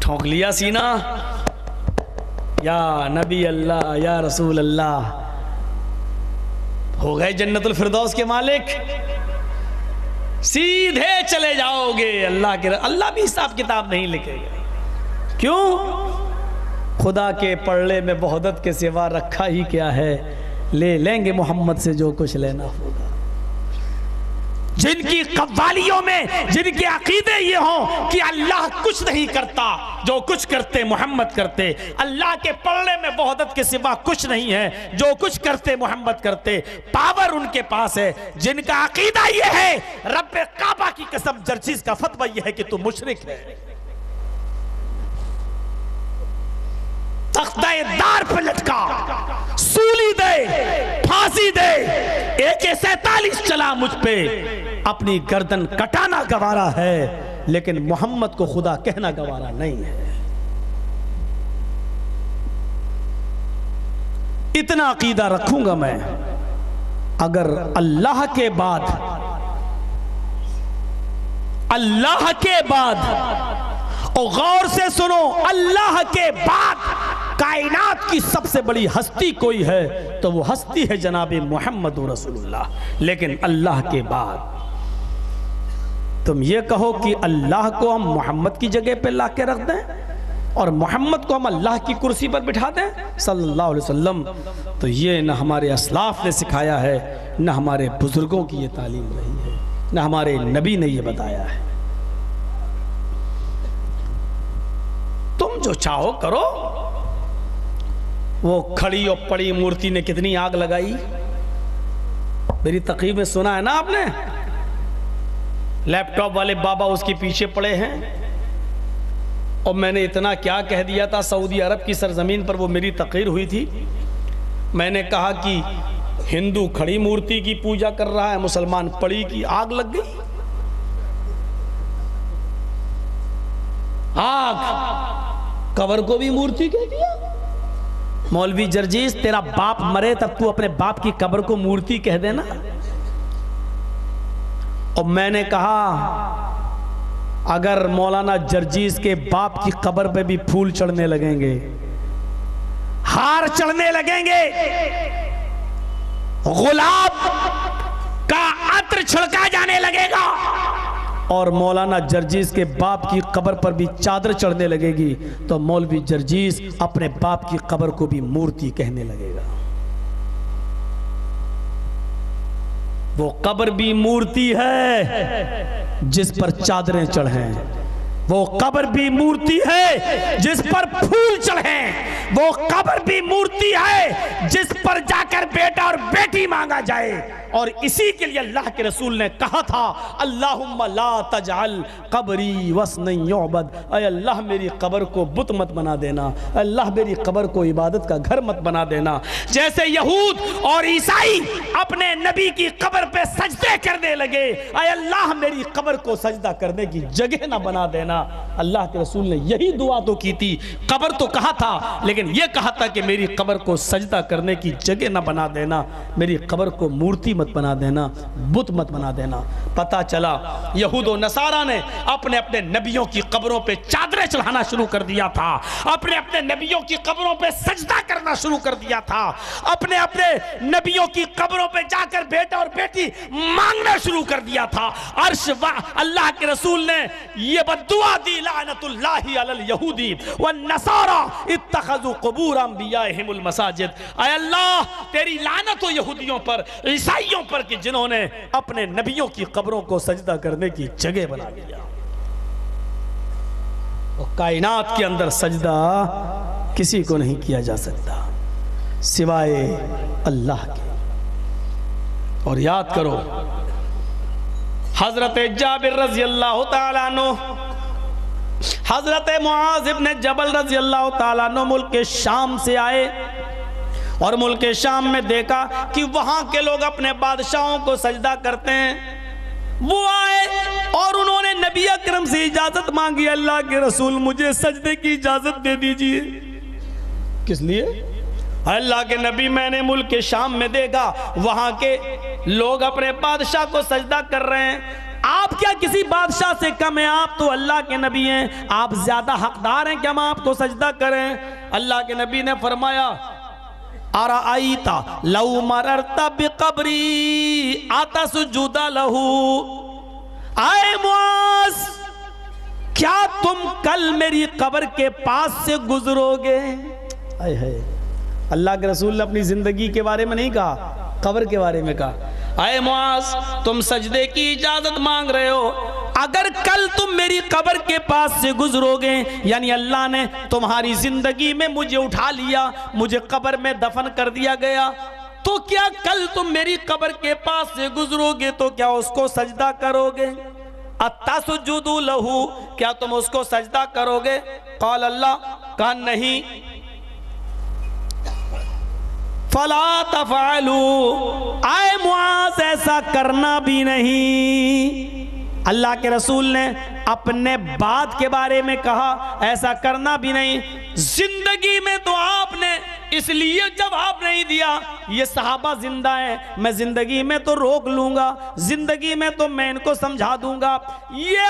ठोक लिया सीना, या नबी अल्लाह या रसूल अल्लाह, हो गए जन्नतुल फिरदौस के मालिक, सीधे चले जाओगे अल्लाह के। अल्लाह भी हिसाब किताब नहीं लिखेगा। क्यों? खुदा के पड़े में वहदत के सिवा रखा ही क्या है, ले लेंगे मोहम्मद से जो कुछ लेना होगा। जिनकी कव्वालियों में जिनके अकीदे ये हों कि अल्लाह कुछ नहीं करता, जो कुछ करते मोहम्मद करते, अल्लाह के पड़े में वहदत के सिवा कुछ नहीं है, जो कुछ करते मोहम्मद करते, पावर उनके पास है। जिनका अकीदा ये है, रब्बे काबा की कसम, जर्जिस का फतवा ये है कि तू मुशरिक है, तख्ताए-दार पे लटका, सूली दे, फांसी दे, AK-47 चला मुझ पे, अपनी गर्दन कटाना गवारा है, लेकिन मोहम्मद को खुदा कहना गवारा नहीं है। इतना अकीदा रखूंगा मैं, अगर अल्लाह के बाद और गौर से सुनो, अल्लाह के बाद कायनात की सबसे बड़ी हस्ती कोई है तो वो हस्ती है जनाब मोहम्मद रसूलुल्लाह। लेकिन अल्लाह के बाद तुम ये कहो कि अल्लाह को हम मोहम्मद की जगह पे ला के रख दें और मोहम्मद को हम अल्लाह की कुर्सी पर बिठा दें सल्लल्लाहु अलैहि वसल्लम, तो ये न हमारे असलाफ ने सिखाया है, न हमारे बुजुर्गों की ये तालीम रही है, न हमारे नबी ने ये बताया है। तुम जो चाहो करो। वो खड़ी और पड़ी मूर्ति ने कितनी आग लगाई, मेरी तकरीर में सुना है ना आपने। लैपटॉप वाले बाबा उसके पीछे पड़े हैं, और मैंने इतना क्या कह दिया था, सऊदी अरब की सरजमीन पर वो मेरी तकरीर हुई थी। मैंने कहा कि हिंदू खड़ी मूर्ति की पूजा कर रहा है, मुसलमान पड़ी की, आग लग गई। आग कबर को भी मूर्ति कह दिया। मौलवी जर्जीस, तेरा बाप मरे तब तू अपने बाप की कब्र को मूर्ति कह देना। और मैंने कहा अगर मौलाना जर्जीस के बाप की कब्र पे भी फूल चढ़ने लगेंगे, हार चढ़ने लगेंगे, गुलाब का अत्र छिड़का जाने लगेगा, और मौलाना जर्जीस के बाप की कब्र पर भी चादर चढ़ने लगेगी, तो मौलवी जर्जीस अपने बाप की कब्र को भी मूर्ति कहने लगेगा। वो कब्र भी मूर्ति है जिस पर चादरें चढ़े, वो कब्र भी मूर्ति है जिस पर फूल चढ़े, वो कब्र भी मूर्ति है जिस पर जाकर बेटा और बेटी मांगा जाए। और इसी के लिए अल्लाह के रसूल ने कहा था, अल्लाहुम्मा ला तजअल कब्री वस्नन युअबद, ऐ अल्लाह मेरी कब्र को बुत मत बना देना, अल्लाह मेरी कब्र को इबादत का घर मत बना देना। जैसे यहूद और ईसाई अपने नबी की कब्र पे सजदे करने लगे, ऐ अल्लाह मेरी कब्र को सजदा करने की जगह ना बना देना। अल्लाह के रसूल ने यही दुआ तो की थी, कब्र तो कहा था, लेकिन यह कहा था कि मेरी कब्र को सजदा करने की जगह ना बना देना, मेरी कब्र को मूर्ति मत बना देना, बुत मत बना देना। पता चला यहूद और नसारा ने अपने अपने नबियों की कब्रों पे चादरें चढ़ाना शुरू कर दिया था, अपने अपने नबियों की कब्रों पे सजदा करना शुरू कर दिया था, अपने अपने नबियों की कब्रों पे जाकर बेटा और बेटी मांगना शुरू कर दिया था। अर्श अल्लाह के रसूल ने यह बद्दुआ दी, लानतुल्लाहि अलल यहूदी वन नसारा इत्तखज़ू क़ुबूर अंबियाइहिमुल मसाजिद, ऐ अल्लाह तेरी लानत हो यहूदियों पर, ईसाइयों पर कि जिन्होंने अपने नबियों की कब्रों को सजदा करने की जगह बना दिया। और कायनात के अंदर सजदा किसी को नहीं किया जा सकता सिवाय अल्लाह के। और याद करो हजरत जाबिर रज़ी अल्लाह तआला अन्हु, हजरत मुआज़ इब्न जबल रज़ी अल्लाह तआला अन्हु मुल्क के शाम से आए और मुल्क के शाम में देखा कि वहां के लोग अपने बादशाहों को सजदा करते हैं। वो आए और उन्होंने नबी अकरम से इजाजत मांगी, अल्लाह के रसूल मुझे सजदे की इजाजत दे दीजिए। किस लिए? अल्लाह के नबी मैंने मुल्क के शाम में देखा वहां के लोग अपने बादशाह को सजदा कर रहे हैं, आप क्या किसी बादशाह से कम हैं? आप तो अल्लाह के नबी हैं, आप ज्यादा हकदार हैं कि हम आपको सजदा करें? अल्लाह के नबी ने फरमाया, अराईता लौ मररता बिकब्री आतसजुदा लहू, आए मुआज, क्या तुम कल मेरी कब्र के पास से गुजरोगे? आए है, अल्लाह के रसूल ने अपनी जिंदगी के बारे में नहीं कहा, कब्र के बारे में कहा। आए मुआज, तुम सजदे की इजाजत मांग रहे हो, अगर कल तुम मेरी कब्र के पास से गुजरोगे, यानी अल्लाह ने तुम्हारी जिंदगी में मुझे उठा लिया, मुझे कब्र में दफन कर दिया गया, तो क्या कल तुम मेरी कब्र के पास से गुजरोगे तो क्या उसको सजदा करोगे? अत्तसजुदु लहू, क्या तुम उसको सजदा करोगे? क़ाल अल्लाह, कहा नहीं। फला तफ़अलू, आए मुआज़ ऐसा करना भी नहीं। अल्लाह के रसूल ने अपने बात के बारे में कहा, ऐसा करना भी नहीं। जिंदगी में तो आपने इसलिए जवाब नहीं दिया, ये सहाबा जिंदा है, मैं जिंदगी में तो रोक लूंगा, जिंदगी में तो मैं इनको समझा दूंगा, ये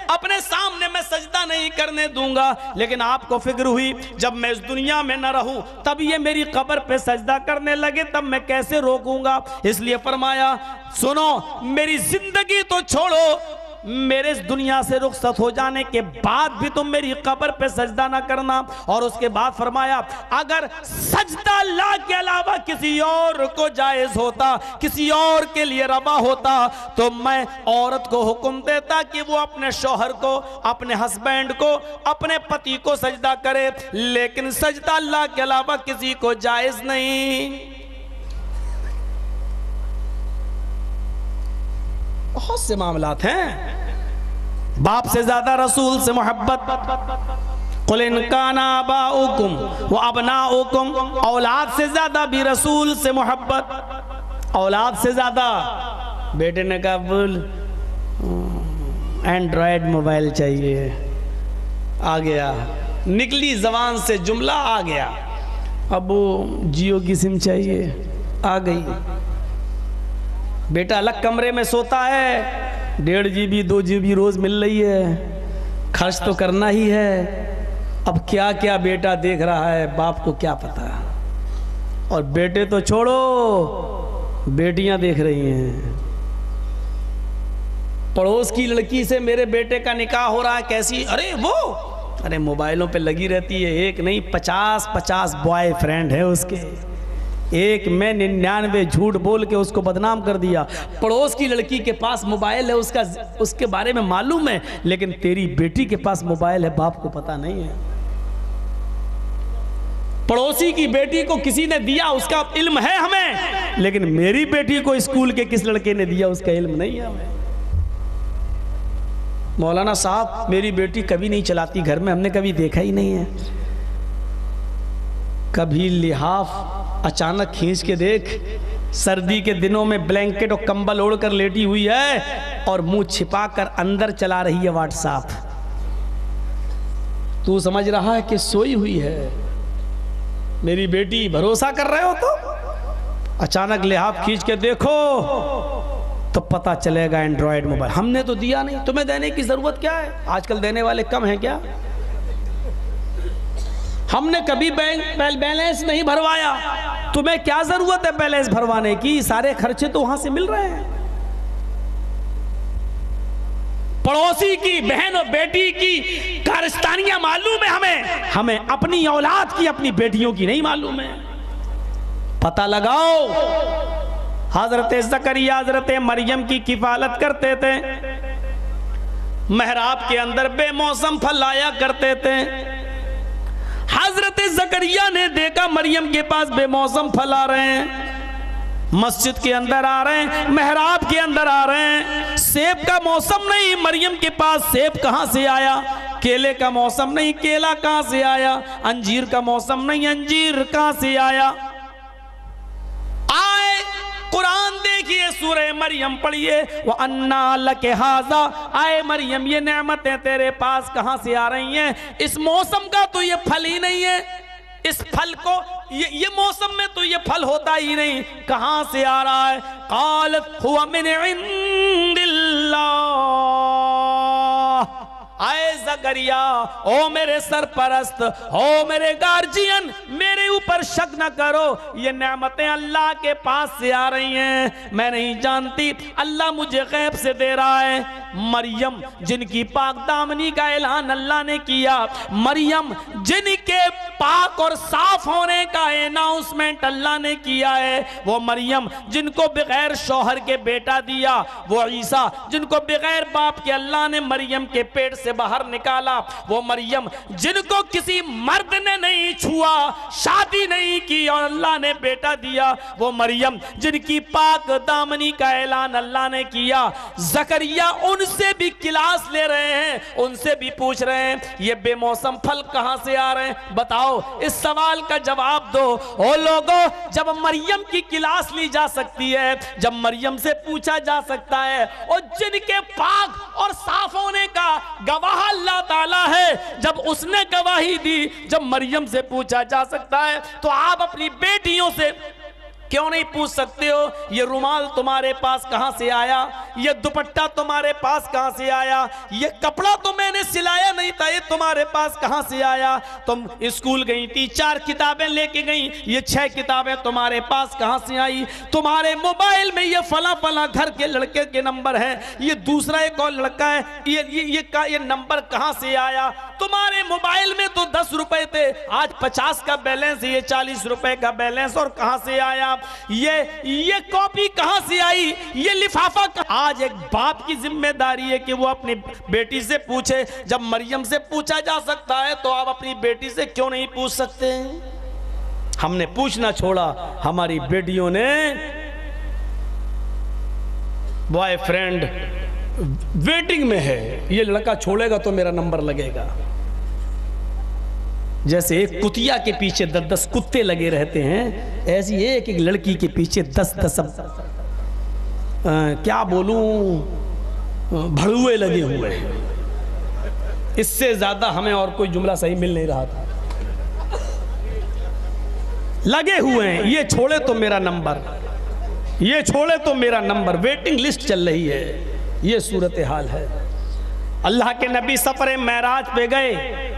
अपने सामने मैं सजदा नहीं करने दूंगा, लेकिन आपको फिक्र हुई जब मैं इस दुनिया में न रहूं तब ये मेरी कब्र पे सजदा करने लगे, तब मैं कैसे रोकूंगा? इसलिए फरमाया, सुनो, मेरी जिंदगी तो छोड़ो, मेरे इस दुनिया से रुखसत हो जाने के बाद भी तुम मेरी कब्र पे सजदा ना करना। और उसके बाद फरमाया, अगर सजदा अल्लाह के अलावा किसी और को जायज होता, किसी और के लिए रवा होता, तो मैं औरत को हुक्म देता कि वो अपने शौहर को, अपने हस्बैंड को, अपने पति को सजदा करे, लेकिन सजदा अल्लाह के अलावा किसी को जायज नहीं। बहुत से मामलात हैं। बाप से ज्यादा रसूल से मोहब्बत, कुल इन काना आबाउकुम व अबनाउकुम, औलाद से ज्यादा भी रसूल से मोहब्बत, औलाद से ज्यादा। बेटे ने कहा बोल एंड्रॉयड मोबाइल चाहिए, आ गया, निकली जबान से जुमला आ गया। अब वो जियो की सिम चाहिए, आ गई। बेटा अलग कमरे में सोता है, 1.5 GB 2 GB रोज मिल रही है, खर्च तो करना ही है। अब क्या क्या बेटा देख रहा है, बाप को क्या पता। और बेटे तो छोड़ो, बेटियां देख रही हैं। पड़ोस की लड़की से मेरे बेटे का निकाह हो रहा है, कैसी? अरे वो, अरे मोबाइलों पे लगी रहती है, एक नहीं 50-50 बॉयफ्रेंड है उसके, एक में 99 झूठ बोल के उसको बदनाम कर दिया। पड़ोस की लड़की के पास मोबाइल है, उसके बारे में मालूम है, लेकिन तेरी बेटी के पास मोबाइल है, बाप को पता नहीं है। पड़ोसी की बेटी को किसी ने दिया, उसका इल्म है हमें, लेकिन मेरी बेटी को स्कूल के किस लड़के ने दिया, उसका इल्म नहीं है हमें। मौलाना साहब, मेरी बेटी कभी नहीं चलाती घर में, हमने कभी देखा ही नहीं है। कभी लिहाफ अचानक खींच के देख, सर्दी के दिनों में ब्लैंकेट और कंबल ओढ़कर लेटी हुई है और मुंह छिपाकर अंदर चला रही है व्हाट्सएप। तू समझ रहा है कि सोई हुई है मेरी बेटी, भरोसा कर रहे हो तो अचानक लिहाफ खींच के देखो तो पता चलेगा एंड्रॉयड मोबाइल। हमने तो दिया नहीं, तुम्हें देने की जरूरत क्या है? आजकल देने वाले कम हैं क्या? हमने कभी बैंक बैलेंस नहीं भरवाया, तुम्हें क्या जरूरत है बैलेंस भरवाने की? सारे खर्चे तो वहां से मिल रहे हैं। पड़ोसी की बहन और बेटी की कारस्तानियां मालूम है हमें अपनी औलाद की, अपनी बेटियों की नहीं मालूम है। पता लगाओ। हजरत ज़करिया हजरत मरियम की किफालत करते थे, महराब के अंदर बेमौसम फल लाया करते थे। हजरत ज़करिया ने देखा मरियम के पास बेमौसम फल आ रहे हैं, मस्जिद के अंदर आ रहे हैं, महराब के अंदर आ रहे हैं। सेब का मौसम नहीं, मरियम के पास सेब कहां से आया? केले का मौसम नहीं, केला कहां से आया? अंजीर का मौसम नहीं, अंजीर कहां से आया? आए कुरान देखिए, सूरह मरियम पढ़िए, वो अन्ना लके हाजा, आए मरियम ये नेमतें तेरे पास कहां से आ रही हैं? इस मौसम का तो ये फल ही नहीं है, इस फल को ये मौसम में तो ये फल होता ही नहीं, कहां से आ रहा है? क़ालत हुवा मिन इंदिल्लाह, आए जकरिया, ओ मेरे सरपरस्त, ओ मेरे गार्जियन, मेरे ऊपर शक न करो, ये नेमतें अल्लाह के पास से आ रही हैं, मैं नहीं जानती, अल्लाह मुझे गैब से दे रहा है। मरियम जिनकी पाक दामनी का ऐलान अल्लाह ने किया, मरियम जिनके पाक और साफ होने का अनाउंसमेंट अल्लाह ने किया है, वो मरियम जिनको बगैर शौहर के बेटा दिया, वो ईसा जिनको बगैर बाप के अल्लाह ने मरियम के पेट से बाहर निकाला, वो मरियम जिनको किसी मर्द ने नहीं छुआ, शादी नहीं की और अल्लाह ने बेटा दिया, वो मरियम जिनकी पाक दामनी का ऐलान अल्लाह ने किया। जकरिया उनसे भी क्लास ले रहे हैं, उनसे भी पूछ रहे हैं ये बेमौसम फल कहां से आ रहे हैं, बताओ इस सवाल का जवाब दो। ओ लोगों, जब मरियम की क्लास ली जा सकती है, जब मरियम से पूछा जा सकता है, और जिनके पाक और साफ होने का गवाह अल्लाह ताला है, जब उसने गवाही दी, जब मरियम से पूछा जा सकता है, तो आप अपनी बेटियों से क्यों नहीं पूछ सकते हो ये रुमाल तुम्हारे पास कहां से आया, ये दुपट्टा तुम्हारे पास कहां से आया, ये कपड़ा तो मैंने सिलाया नहीं था, ये तुम्हारे पास कहां से आया, तुम स्कूल गई थी 4 किताबें लेके गई, ये 6 किताबें तुम्हारे पास कहां से आई, तुम्हारे मोबाइल में ये फला फला घर के लड़के के नंबर है, ये दूसरा एक और लड़का है, ये नंबर कहां से आया, तुम्हारे मोबाइल में तो 10 रुपए थे, आज 50 का बैलेंस, ये 40 रुपए का बैलेंस, और कहां से आया, ये कॉपी कहां से आई, ये लिफाफा। आज एक बाप की जिम्मेदारी है कि वो अपनी बेटी से पूछे। जब मरियम से पूछा जा सकता है तो आप अपनी बेटी से क्यों नहीं पूछ सकते? हमने पूछना छोड़ा, हमारी बेटियों ने बॉयफ्रेंड वेटिंग में है, ये लड़का छोड़ेगा तो मेरा नंबर लगेगा। जैसे एक कुतिया के पीछे 10-10 कुत्ते लगे रहते हैं, ऐसी एक एक लड़की के पीछे 10-10 क्या बोलूं भड़ुए लगे हुए हैं। इससे ज्यादा हमें और कोई जुमला सही मिल नहीं रहा था। लगे हुए हैं, ये छोड़े तो मेरा नंबर, ये छोड़े तो मेरा नंबर, वेटिंग लिस्ट चल रही है, ये सूरत हाल है। अल्लाह के नबी सफर मेराज पे गए,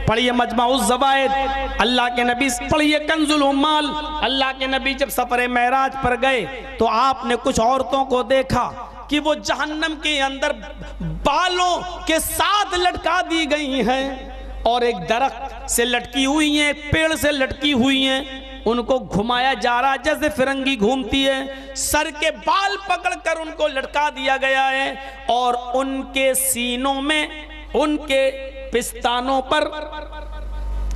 पढ़िए मजमाउज़ ज़वाइद, अल्लाह के नबी पढ़िए कंजुल उम्माल। अल्लाह के नबी जब सफर मेराज पर गए तो आपने कुछ औरतों को देखा कि वो जहन्नम के अंदर बालों के साथ लटका दी गई हैं, और एक दरख्त से लटकी हुई हैं, पेड़ से लटकी हुई हैं, उनको घुमाया जा रहा जैसे फिरंगी घूमती है, सर के बाल पकड़कर उनको लटका दिया गया है, और उनके सीनों में, उनके पिस्तानों पर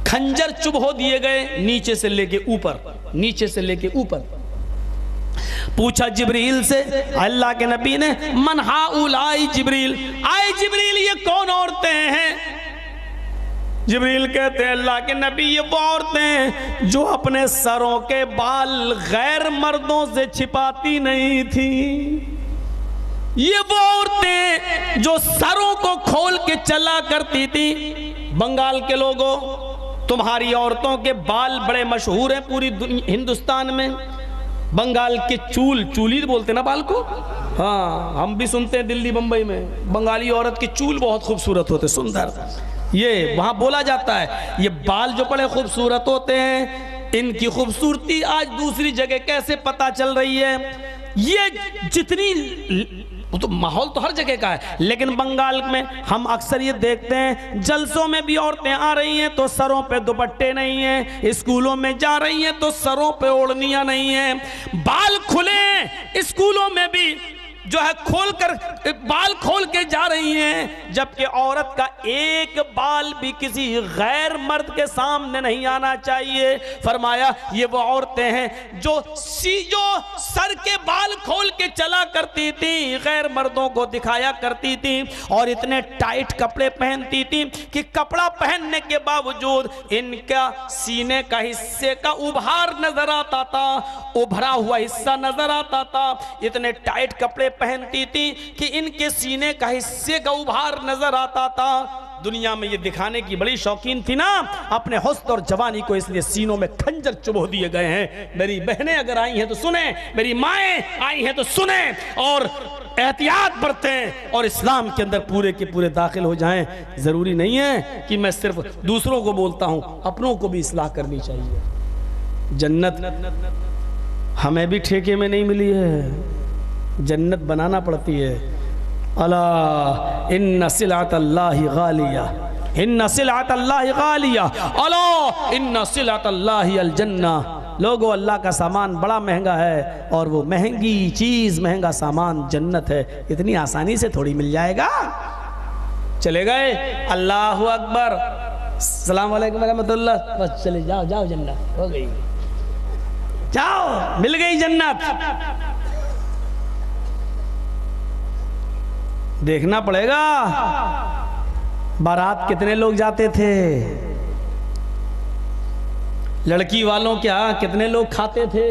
खंजर चुभो दिए गए, नीचे से लेके ऊपर, नीचे से लेके ऊपर। पूछा जिब्रील से, अल्लाह के नबी ने, मन हाउलाई जिब्रील, आए जिब्रील ये कौन औरतें हैं? जिब्रील कहते हैं अल्लाह के नबी ये वो औरतें हैं जो अपने सरों के बाल गैर मर्दों से छिपाती नहीं थी, ये वो औरतें जो सरों को खोल के चला करती थी। बंगाल के लोगों, तुम्हारी औरतों के बाल बड़े मशहूर हैं पूरी हिंदुस्तान में। बंगाल के चूली बोलते ना बाल को, हाँ हम भी सुनते हैं दिल्ली बंबई में, बंगाली औरत के चूल बहुत खूबसूरत होते, सुंदर, ये वहां बोला जाता है। ये बाल जो बड़े खूबसूरत होते हैं, इनकी खूबसूरती आज दूसरी जगह कैसे पता चल रही है? ये जितनी तो माहौल तो हर जगह का है, लेकिन बंगाल में हम अक्सर ये देखते हैं जलसों में भी औरतें आ रही हैं तो सरों पे दुपट्टे नहीं हैं, स्कूलों में जा रही हैं तो सरों पे ओढ़नियां नहीं हैं, बाल खुले स्कूलों में भी जो है खोलकर बाल खोल के जा रही हैं, जबकि औरत का एक बाल भी किसी गैर मर्द के सामने नहीं आना चाहिए। फरमाया ये वो औरतें हैं जो सर के बाल खोल के चला करती थी, गैर मर्दों को दिखाया करती थी, और इतने टाइट कपड़े पहनती थी कि कपड़ा पहनने के बावजूद इनका सीने का हिस्से का उभार नजर आता था, उभरा हुआ हिस्सा नजर आता था। इतने टाइट कपड़े पहनती थी कि इनके सीने का हिस्से का उभार नजर आता था। दुनिया में ये दिखाने की बड़ी शौकीन थी ना अपने हुस्न और जवानी को, इसलिए सीनों में खंजर चुभो दिए गए हैं। मेरी बहनें अगर आई हैं तो सुने, मेरी माएँ आई हैं तो सुने और एहतियात बरतें और इस्लाम के अंदर पूरे के पूरे दाखिल हो जाएं। ज़रूरी नहीं है कि मैं सिर्फ दूसरों को बोलता हूँ, अपनों को भी इस्लाह करनी चाहिए। जन्नत हमें भी ठेके में नहीं मिली है, जन्नत बनाना पड़ती है। अला इन्ना सिलातल्लाहि गालिया, इन्ना सिलातल्लाहि गालिया, अला इन्ना सिलातल्लाहि अल जन्ना। लोगों, अल्लाह का सामान बड़ा महंगा है और वो महंगी चीज़, महंगा सामान जन्नत है। इतनी आसानी से थोड़ी मिल जाएगा। चले गए, अल्लाहु अकबर, सलाम अलैकुम रहमतुल्लाह, बस चले जाओ, जाओ, जन्नत हो गई, जाओ, मिल गई जन्नत। देखना पड़ेगा बारात कितने लोग जाते थे, लड़की वालों क्या कितने लोग खाते थे,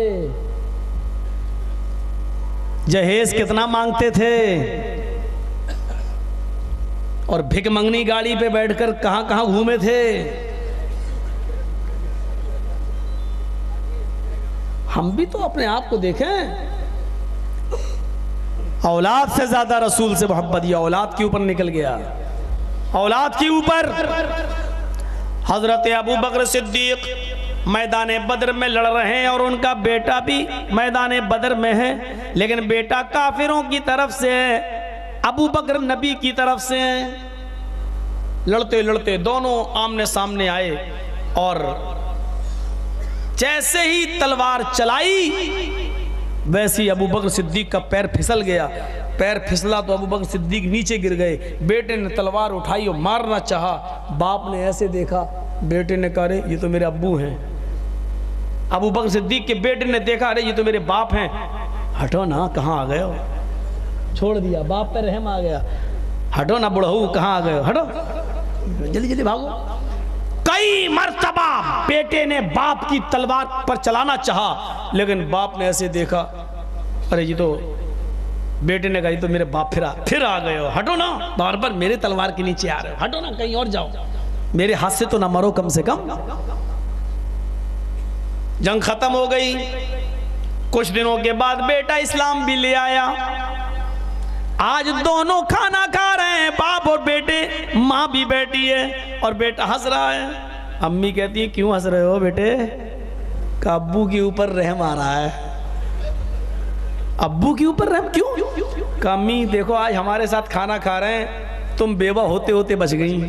जहेज कितना मांगते थे और भिख मंगनी गाड़ी पे बैठकर कहां कहां घूमे थे। हम भी तो अपने आप को देखें। औलाद से ज्यादा रसूल से मोहब्बत, ये औलाद के ऊपर निकल गया, औलाद के ऊपर। हजरत अबू बकर सिद्दीक मैदान बदर में लड़ रहे हैं और उनका बेटा भी मैदान बदर में है, लेकिन बेटा काफिरों की तरफ से है, अबू बकर नबी की तरफ से है। लड़ते लड़ते दोनों आमने सामने आए और जैसे ही तलवार चलाई वैसे ही अबू बकर सिद्दीक का पैर फिसल गया। पैर फिसला तो अबू बकर सिद्दीक नीचे गिर गए। बेटे ने तलवार उठाई और मारना चाहा, बाप ने ऐसे देखा, बेटे ने कहा, अरे ये तो मेरे अब्बू हैं। अबू बकर सिद्दीक के बेटे ने देखा, अरे ये तो मेरे बाप हैं। हटो ना, कहाँ आ गए हो, छोड़ दिया, बाप पे रहम आ गया। हटो ना बुढ़ऊ, कहाँ आ गए हो, हटो, जल्दी जल्दी भागो। कई मर्तबा बेटे ने बाप की तलवार पर चलाना चाहा, लेकिन बाप ने ऐसे देखा, अरे ये तो, बेटे ने कहा ये तो मेरे बाप फिर आ गए हो, हटो ना, बार बार मेरे तलवार के नीचे आ रहे हो, हटो ना, कहीं और जाओ, मेरे हाथ से तो ना मरो कम से कम। जंग खत्म हो गई। कुछ दिनों के बाद बेटा इस्लाम भी ले आया। आज दोनों खाना खा रहे हैं, बाप और बेटे, माँ भी बैठी है और बेटा हंस रहा है। अम्मी कहती है, क्यों हंस रहे हो बेटे? का अब्बू के ऊपर रहम आ रहा है। अब्बू के ऊपर रहम क्यों? का अम्मी देखो आज हमारे साथ खाना खा रहे हैं, तुम बेवा होते होते बच गई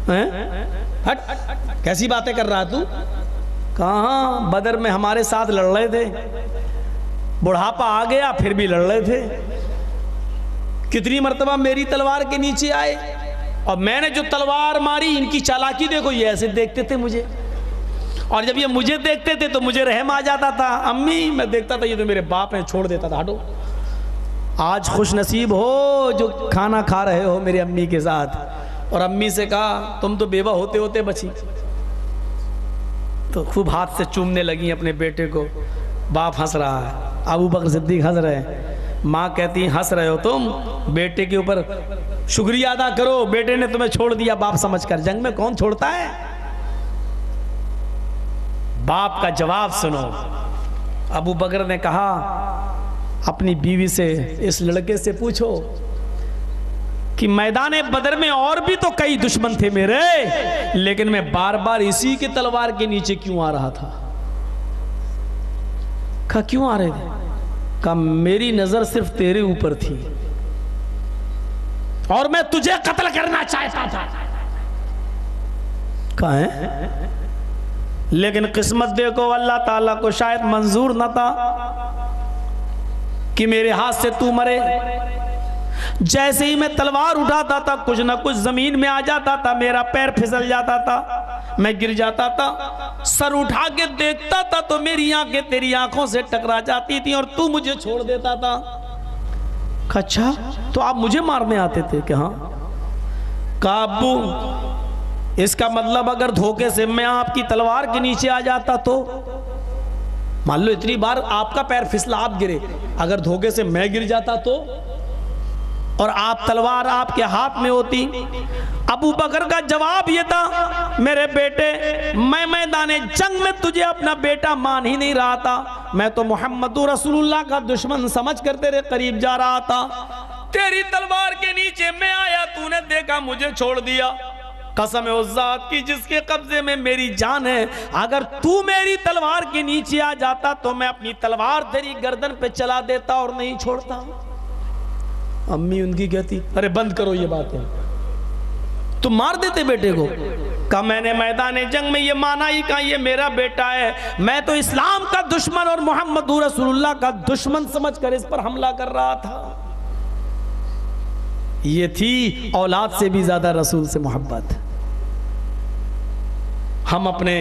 हैं। हट, कैसी बातें कर रहा तू? कहाँ, बदर में हमारे साथ लड़ रहे थे, बुढ़ापा आ गया फिर भी लड़ रहे थे। कितनी मर्तबा मेरी तलवार के नीचे आए और मैंने जो तलवार मारी, इनकी चालाकी देखो, ये ऐसे देखते थे मुझे, और जब ये मुझे देखते थे तो मुझे रहम आ जाता था। अम्मी, मैं देखता था ये तो मेरे बाप हैं, छोड़ देता था, हटो। आज खुश नसीब हो जो खाना खा रहे हो मेरी अम्मी के साथ। और अम्मी से कहा, तुम तो बेवा होते होते बची। तो खूब हाथ से चूमने लगी अपने बेटे को। बाप हंस रहा है, अबू बकर सिद्दीक हंस रहे हैं। माँ कहती, हंस रहे हो तुम, बेटे के ऊपर शुक्रिया अदा करो, बेटे ने तुम्हें छोड़ दिया बाप समझकर। जंग में कौन छोड़ता है? बाप का जवाब सुनो। अबू बकर ने कहा अपनी बीवी से, इस लड़के से पूछो कि मैदान बदर में और भी तो कई दुश्मन थे मेरे, लेकिन मैं बार बार इसी के तलवार के नीचे क्यों आ रहा था? कहा, क्यों आ रहे थे? कहा, मेरी नजर सिर्फ तेरे ऊपर थी और मैं तुझे कत्ल करना चाहता था। कहा है, लेकिन किस्मत देखो, अल्लाह ताला को शायद मंजूर न था कि मेरे हाथ से तू मरे। जैसे ही मैं तलवार उठाता था, कुछ ना कुछ जमीन में आ जाता था, मेरा पैर फिसल जाता था, मैं गिर जाता था। सर उठा के देखता था तो मेरी आंखें तेरी आंखों से टकरा जाती थी और तू मुझे छोड़ देता था। अच्छा, तो आप मुझे मारने आते थे क्या? काबू, इसका मतलब अगर धोखे से मैं आपकी तलवार के नीचे आ जाता तो, मान लो इतनी बार आपका पैर फिसला, आप गिरे, अगर धोखे से मैं गिर जाता तो और आप तलवार आपके हाथ में होती। अबू बकर का जवाब यह था, मेरे बेटे, मैं मैदाने जंग में तुझे अपना बेटा मान ही नहीं रहा था, मैं तो मोहम्मद रसूलुल्लाह का दुश्मन समझ कर तेरे करीब जा रहा था। तेरी तलवार के नीचे मैं आया, तूने देखा मुझे छोड़ दिया। कसम है उस जात की जिसके कब्जे में मेरी जान है, अगर तू मेरी तलवार के नीचे आ जाता तो मैं अपनी तलवार तेरी गर्दन पे चला देता और नहीं छोड़ता। अम्मी उनकी कहती, अरे बंद करो ये बातें, तुम मार देते बेटे को। कहा मैंने मैदान जंग में ये माना ही कहा ये मेरा बेटा है, मैं तो इस्लाम का दुश्मन और मोहम्मद रसूलुल्लाह का दुश्मन समझकर इस पर हमला कर रहा था। ये थी औलाद से भी ज्यादा रसूल से मोहब्बत। हम अपने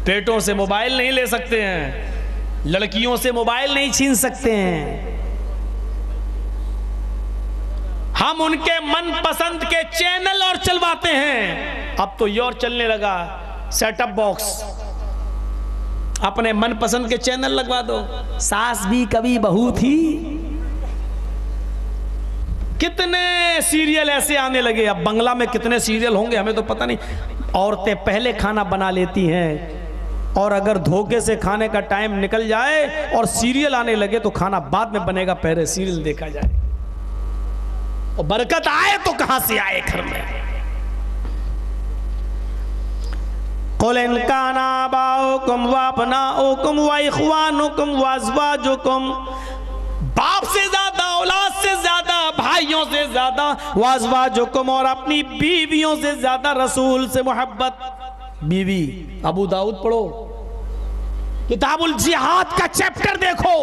बेटों से मोबाइल नहीं ले सकते हैं, लड़कियों से मोबाइल नहीं छीन सकते हैं, हम उनके मनपसंद के चैनल और चलवाते हैं। अब तो ये और चलने लगा, सेटअप बॉक्स, अपने मनपसंद के चैनल लगवा दो। सास भी कभी बहू थी, कितने सीरियल ऐसे आने लगे। अब बंगला में कितने सीरियल होंगे हमें तो पता नहीं। औरतें पहले खाना बना लेती हैं, और अगर धोखे से खाने का टाइम निकल जाए और सीरियल आने लगे तो खाना बाद में बनेगा, पहले सीरियल देखा जाए। और बरकत आए तो कहां से आए घर में। कुल इन काना आबाउकुम व अबनाउकुम व इख्वानुकुम व अज़वाजुकुम, बाप से ज्यादा, औलाद से ज्यादा, भाइयों से ज्यादा, व अज़वाजुकुम, और अपनी बीवियों से ज्यादा रसूल से मोहब्बत। बीवी, अबू दाऊद पढ़ो, किताबुल जिहाद का चैप्टर देखो।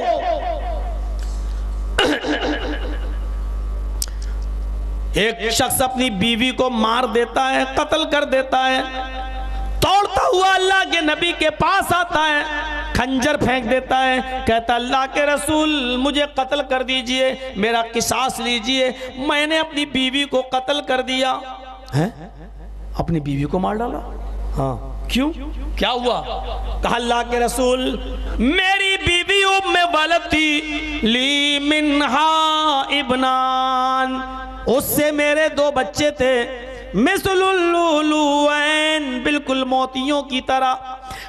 एक शख्स अपनी बीवी को मार देता है, कत्ल कर देता है, दौड़ता हुआ अल्लाह के नबी के पास आता है, खंजर फेंक देता है, कहता अल्लाह के रसूल मुझे कत्ल कर दीजिए, मेरा किसास लीजिए, मैंने अपनी बीवी को कत्ल कर दिया है। अपनी बीवी को मार डाला? हाँ, क्यों, क्या हुआ? कहा अल्लाह के रसूल मेरी बीवी उम्मे वलदी ली मिन्हा इब्नान, उससे मेरे 2 बच्चे थे, मिसलुल्लुलुवैन, बिल्कुल मोतियों की तरह,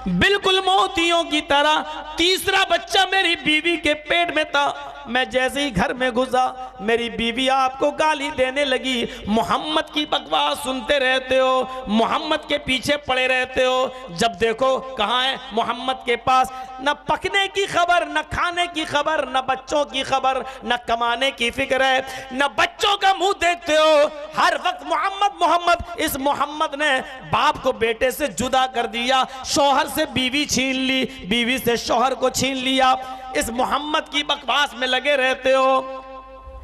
बिल्कुल मोतियों की तरह। तीसरा बच्चा मेरी बीवी के पेट में था। मैं जैसे ही घर में घुसा, मेरी बीवी आपको गाली देने लगी, मोहम्मद की बकवास सुनते रहते हो, मोहम्मद के पीछे पड़े रहते हो, जब देखो कहाँ है मोहम्मद के पास, न पकने की खबर, न खाने की खबर, न बच्चों की खबर, न कमाने की फिक्र है, न बच्चों का मुंह देखते हो, हर वक्त मोहम्मद मोहम्मद। इस मोहम्मद ने बाप को बेटे से जुदा कर दिया, शौहर से बीवी छीन ली, बीवी से शौहर को छीन लिया, इस मोहम्मद की बकवास में लगे रहते हो।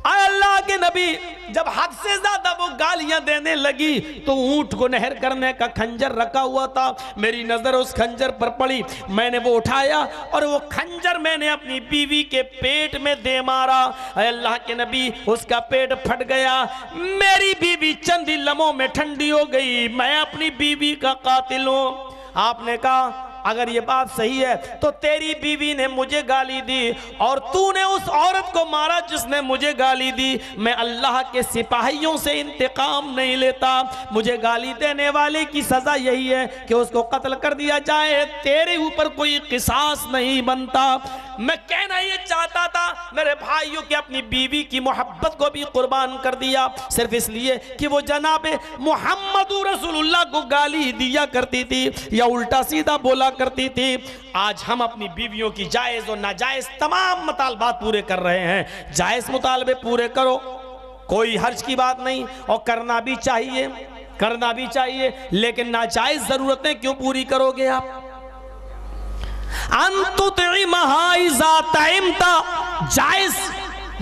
अल्लाह के नबी जब हद से ज्यादा वो गालियां देने लगी तो ऊंट को नहर करने का खंजर रखा हुआ था, मेरी नजर उस खंजर पर पड़ी, मैंने वो उठाया और वो खंजर मैंने अपनी बीवी के पेट में दे मारा। अल्लाह के नबी उसका पेट फट गया, मेरी बीवी चंद ही लम्हों में ठंडी हो गई, मैं अपनी बीवी का कातिल हूं। आपने कहा अगर ये बात सही है तो तेरी बीवी ने मुझे गाली दी और तूने उस औरत को मारा जिसने मुझे गाली दी। मैं अल्लाह के सिपाहियों से इंतकाम नहीं लेता, मुझे गाली देने वाले की सजा यही है कि उसको कत्ल कर दिया जाए, तेरे ऊपर कोई किसास नहीं बनता। मैं कहना ये चाहता था मेरे भाइयों कि अपनी बीवी की मोहब्बत को भी कुर्बान कर दिया सिर्फ इसलिए कि वो जनाबे मोहम्मद रसूलुल्लाह को गाली दिया करती थी या उल्टा सीधा बोला करती थी। आज हम अपनी बीवियों की जायज और नाजायज तमाम मुतालबात पूरे कर रहे हैं। जायज मुतालबे पूरे करो, कोई हर्ज की बात नहीं, और करना भी चाहिए, करना भी चाहिए, लेकिन नाजायज जरूरतें क्यों पूरी करोगे आप? जायज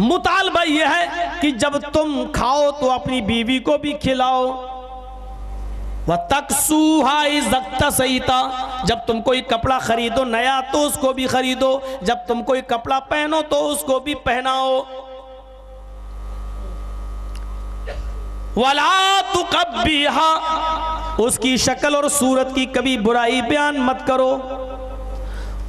मुतालबा यह है कि जब तुम खाओ तो अपनी बीवी को भी खिलाओ। वह तक सहीता, जब तुम कोई कपड़ा खरीदो नया तो उसको भी खरीदो, जब तुम कोई कपड़ा पहनो तो उसको भी पहनाओ। वला तुकब्बिहा, उसकी शक्ल और सूरत की कभी बुराई बयान मत करो,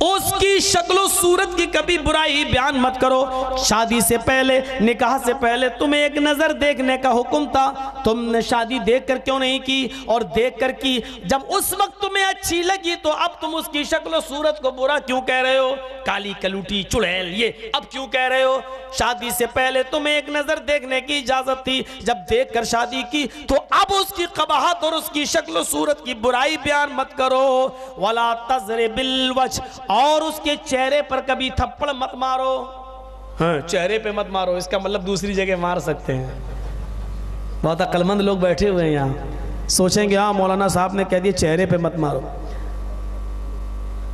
उसकी शक्लो सूरत की कभी बुराई बयान मत करो। शादी से पहले, निकाह से पहले तुम्हें एक नजर देखने का हुक्म था, तुमने शादी देख कर क्यों नहीं की? और देख कर की, जब उस वक्त तुम्हें अच्छी लगी तो अब तुम उसकी शक्लो सूरत को बुरा क्यों कह रहे हो? काली कलूटी चुड़ैल, ये अब क्यों कह रहे हो? शादी से पहले तुम्हें एक नजर देखने की इजाजत थी, जब देख कर शादी की तो अब उसकी कबाहत और उसकी शक्लो सूरत की बुराई बयान मत करो। वला तज़रिबिल वज्ह, और उसके चेहरे पर कभी थप्पड़ मत मारो। हाँ, चेहरे पे मत मारो, इसका मतलब दूसरी जगह मार सकते हैं। बहुत अक्लमंद लोग बैठे हुए हैं यहाँ, सोचेंगे हाँ मौलाना साहब ने कह दिया चेहरे पे मत मारो।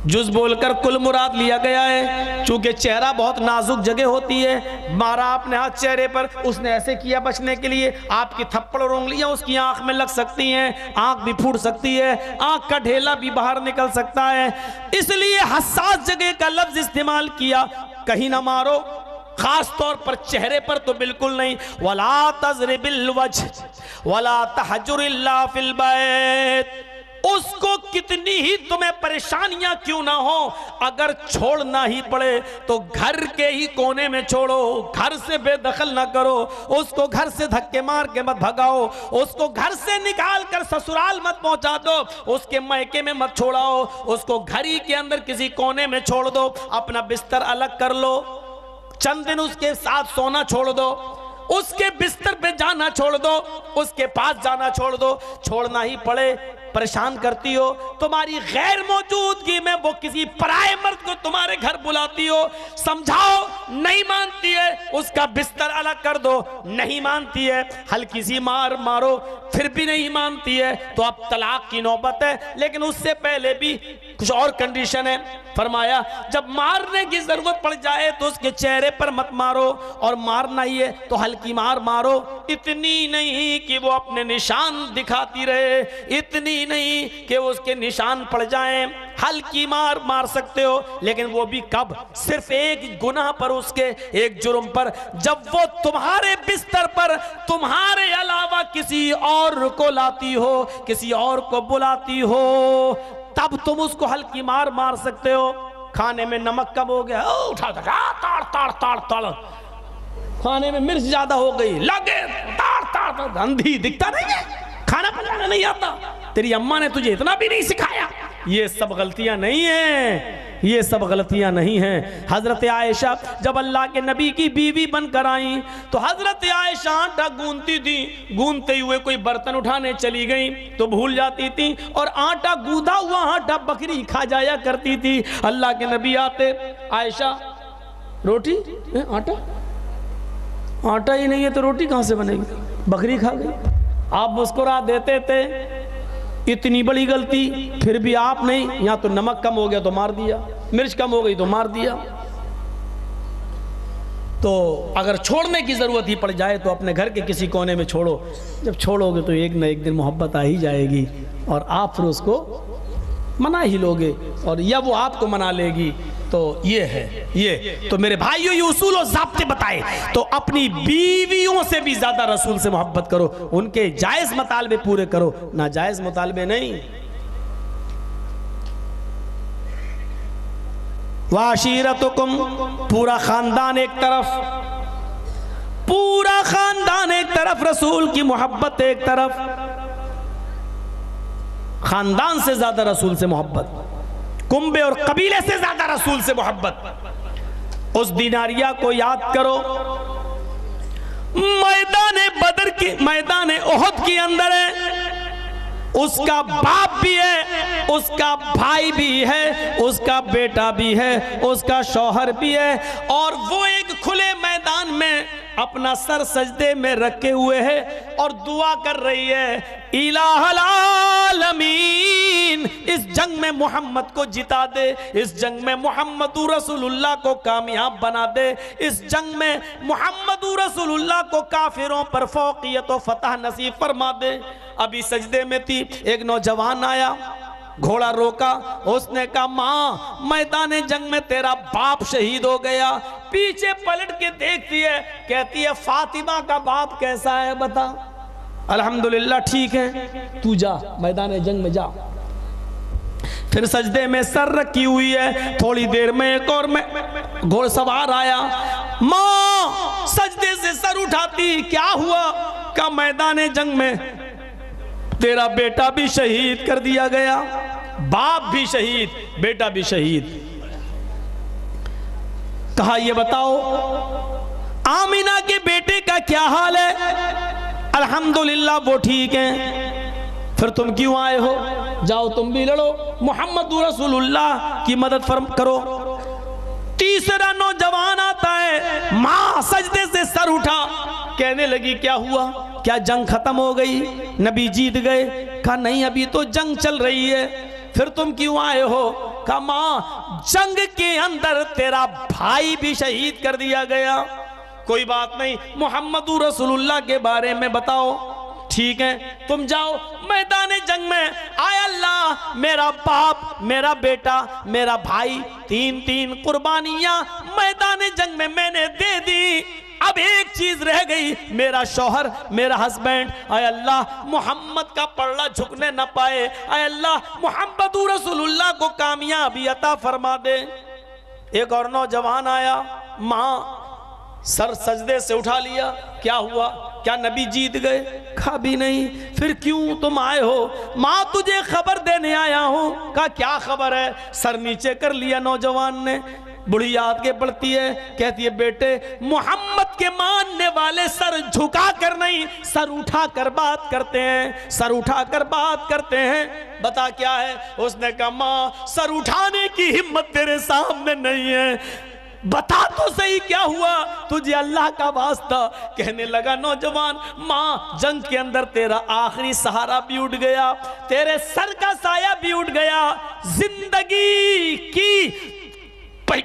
जुज बोलकर कुल मुराद लिया गया है, चूंकि चेहरा बहुत नाजुक जगह होती है। मारा आपने हाथ चेहरे पर, उसने ऐसे किया बचने के लिए, आपकी थप्पड़ और उंगलियां उसकी आंख में लग सकती हैं, आंख भी फूट सकती है, आंख का ढेला भी बाहर निकल सकता है। इसलिए हसास जगह का लफ्ज इस्तेमाल किया, कहीं ना मारो, खास तौर पर चेहरे पर तो बिल्कुल नहीं। वला तज़रिबिल वज्ह वला तहजुर इल्ला फिल बैत, उसको कितनी ही तुम्हें परेशानियां क्यों ना हो, अगर छोड़ना ही पड़े तो घर के ही कोने में छोड़ो, घर से बेदखल ना करो, उसको घर से धक्के मार के मत भगाओ, उसको घर से निकाल कर ससुराल मत पहुंचा दो, उसके मायके में मत छोड़ाओ, उसको घर ही के अंदर किसी कोने में छोड़ दो, अपना बिस्तर अलग कर लो, चंद दिन उसके साथ सोना छोड़ दो, उसके बिस्तर पे जाना छोड़ दो, उसके पास जाना छोड़ दो। छोड़ना ही पड़े, परेशान करती हो, तुम्हारी गैर मौजूदगी में वो किसी पराये मर्द को तुम्हारे घर बुलाती हो, समझाओ नहीं मानती है, उसका बिस्तर अलग कर दो, नहीं मानती है, हल्की सी मार मारो फिर भी नहीं मानती है, तो अब तलाक की नौबत है। लेकिन उससे पहले भी कुछ और कंडीशन है। फरमाया जब मारने की जरूरत पड़ जाए तो उसके चेहरे पर मत मारो, और मारना ही है तो हल्की मार मारो, इतनी नहीं कि वो अपने निशान दिखाती रहे, इतनी नहीं कि उसके निशान पड़ जाएं, हल्की मार मार सकते हो, लेकिन वो भी कब? सिर्फ एक गुनाह पर, उसके एक जुर्म पर, जब वो तुम्हारे बिस्तर पर तुम्हारे अलावा किसी और को लाती हो, किसी और को बुलाती हो, तब तुम उसको हल्की मार मार सकते हो। खाने में नमक कम हो गया, उठा ताड़ ताड़ ताड़ ताड़, खाने में मिर्च ज्यादा हो गई, लगे ताड़ ताड़ ताड़, गंधी दिखता नहीं है, खाना बनाना नहीं आता, तेरी अम्मा ने तुझे इतना भी नहीं सिखाया। ये सब गलतियां नहीं हैं, ये सब गलतियां नहीं हैं। हजरत आयशा जब अल्लाह के नबी की बीवी बनकर आई तो हजरत आयशा आटा गूंथती थी, गूंथते हुए कोई बर्तन उठाने चली गई तो भूल जाती थी, और आटा गूंधा हुआ आटा बकरी खा जाया करती थी। अल्लाह के नबी आते, आयशा रोटी, आटा आटा ही नहीं है तो रोटी कहां से बनेगी, बकरी खा गई। आप मुस्कुरा देते थे, इतनी बड़ी गलती फिर भी आप नहीं, यहां तो नमक कम हो गया तो मार दिया, मिर्च कम हो गई तो मार दिया। तो अगर छोड़ने की जरूरत ही पड़ जाए तो अपने घर के किसी कोने में छोड़ो, जब छोड़ोगे तो एक ना एक दिन मोहब्बत आ ही जाएगी, और आप फिर उसको मना ही लोगे, और या वो आपको मना लेगी। तो ये है, ये तो मेरे भाइयों ये उसूल और ज़ाब्ते बताए, तो अपनी बीवियों से भी ज्यादा रसूल से मोहब्बत करो, उनके जायज मुतालबे पूरे करो, नाजायज मुतालबे नहीं। वाशीरतुकुम, पूरा खानदान एक तरफ, पूरा खानदान एक तरफ, रसूल की मोहब्बत एक तरफ, खानदान से ज्यादा रसूल से मोहब्बत, कुंबे और कबीले से ज्यादा रसूल से मोहब्बत। उस दिनारिया को याद करो, मैदान बदर की, मैदान ओहद के अंदर है, उसका बाप भी है, उसका भाई भी है, उसका बेटा भी है, उसका शौहर भी है, और वो एक खुले मैदान में अपना सर सजदे में रखे हुए है और दुआ कर रही है, इलाहल आलमीन, इस जंग में मोहम्मद को जिता दे, इस जंग में मोहम्मदु रसूलुल्लाह को कामयाब बना दे, इस जंग में मोहम्मदु रसूलुल्लाह को काफिरों पर फौकियत व फतह नसीब फरमा दे। अभी सजदे में थी, एक नौजवान आया, घोड़ा रोका, उसने कहा माँ मैदान जंग में तेरा बाप शहीद हो गया। पीछे पलट के देखती है, कहती है फातिमा का बाप कैसा है बता। अल्हम्दुलिल्लाह ठीक है, तू जा मैदान जंग में जा। फिर सजदे में सर रखी हुई है। थोड़ी देर में एक और में घोड़सवार आया, माँ सजदे से सर उठाती, क्या हुआ? का मैदान जंग में तेरा बेटा भी शहीद कर दिया गया, बाप भी शहीद, बेटा भी शहीद। कहा ये बताओ आमीना के बेटे का क्या हाल है? अल्हम्दुलिल्लाह वो ठीक है। फिर तुम क्यों आए हो? जाओ तुम भी लड़ो, मोहम्मद रसूलुल्लाह की मदद करो। तीसरा नौजवान आता है, मां सजदे से सर उठा, कहने लगी क्या हुआ? क्या जंग खत्म हो गई? नबी जीत गए? कहा नहीं, अभी तो जंग चल रही है। फिर तुम क्यों आए हो? कहा मां जंग के अंदर तेरा भाई भी शहीद कर दिया गया। कोई बात नहीं, मोहम्मद रसूलुल्लाह के बारे में बताओ। ठीक है, तुम जाओ मैदान जंग में, आय अल्लाह मेरा बाप, मेरा बेटा, मेरा भाई, तीन तीन कुर्बानियां मैदान जंग में मैंने दे दी। अब एक चीज रह गई, मेरा शौहर, मेरा हस्बैंड। आय अल्लाह मोहम्मद का पल्ला झुकने न पाए, आय अल्लाह मोहम्मद रसूलुल्लाह को कामयाबी अता फरमा दे। एक और नौजवान आया, मां सर सजदे से उठा लिया, क्या हुआ? क्या नबी जीत गए? कहा भी नहीं। फिर क्यों तुम आए हो? मां तुझे खबर देने आया हूं। कहा क्या खबर है? सर नीचे कर लिया नौजवान ने। बुढ़ी आगे बढ़ती है, कहती है बेटे मोहम्मद के मानने वाले सर झुका कर नहीं, सर उठा कर बात करते हैं, सर उठा कर बात करते हैं। बता क्या है? उसने कहा मां सर उठाने की हिम्मत तेरे सामने नहीं है, बता तो सही क्या हुआ? तुझे अल्लाह का वास्ता। कहने लगा नौजवान, मां जंग के अंदर तेरा आखिरी सहारा भी उठ गया, तेरे सर का साया भी उठ गया, जिंदगी की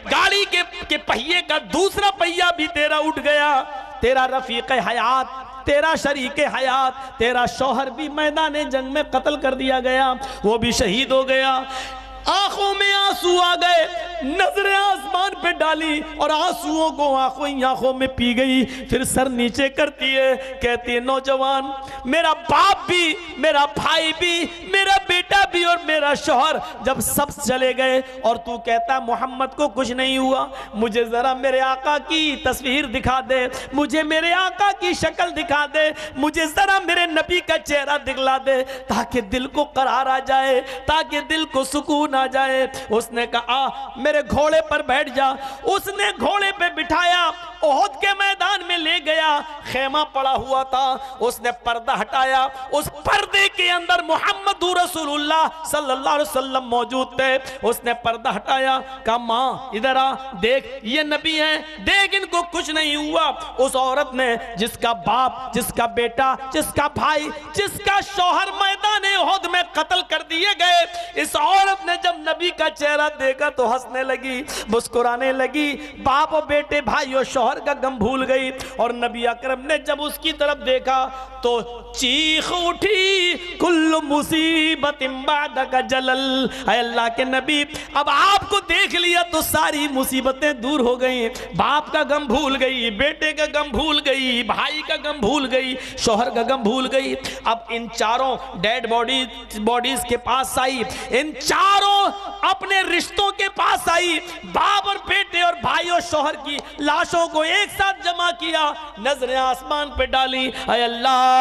गाड़ी के पहिए का दूसरा पहिया भी तेरा उठ गया, तेरा रफीक हयात, तेरा शरीक हयात, तेरा शौहर भी मैदान जंग में कत्ल कर दिया गया, वो भी शहीद हो गया। आंखों में आंसू आ गए, नजरें आसमान पे डाली और आंसुओं को आंखों में पी गई। फिर सर नीचे करती है, कहती है नौजवान मेरा बाप भी, मेरा भाई भी, मेरा बेटा भी और मेरा शौहर जब सब चले गए और तू कहता मोहम्मद को कुछ नहीं हुआ, मुझे जरा मेरे आका की तस्वीर दिखा दे, मुझे मेरे आका की शक्ल दिखा दे, मुझे जरा मेरे नबी का चेहरा दिखला दे, ताकि दिल को करार आ जाए, ताकि दिल को सुकून आ जाए। उसने कहा मेरे घोड़े पर बैठ जा। उसने घोड़े पे बिठाया, ओहद के मैदान में ले गया, खेमा पड़ा हुआ था, उसने पर्दा हटाया, उस पर्दे के अंदर मोहम्मद रसूलुल्लाह सल्लल्लाहु अलैहि वसल्लम मौजूद थे। उसने पर्दा हटाया, कहा माँ इधर आ, देख ये नबी हैं, देख इनको कुछ नहीं हुआ। उस औरत ने जिसका बाप, जिसका बेटा, जिसका भाई, जिसका शौहर मैदान ओहद में कत्ल कर दिए गए, इस औरत ने जब नबी का चेहरा देखा तो हंसने लगी, मुस्कुराने लगी, बाप और बेटे, भाई और शौहर का गम भूल गई। और नबी अकरम ने जब उसकी तरफ देखा तो चीख उठी, कुल्लु मुसीबतिन बादका जलल। अल्लाह के नबी अब आपको देख लिया तो सारी मुसीबतें दूर हो गई, बाप का गम भूल गई, बेटे का गम भूल गई, भाई का गम भूल गई, शौहर का गम भूल गई। अब इन चारों डेड बॉडीज के पास आई, इन चारों अपने रिश्तों के पास आई, बाप और बेटे और भाई और शौहर की लाशों को एक साथ जमा किया, नजरें आसमान पे डाली। ऐ अल्लाह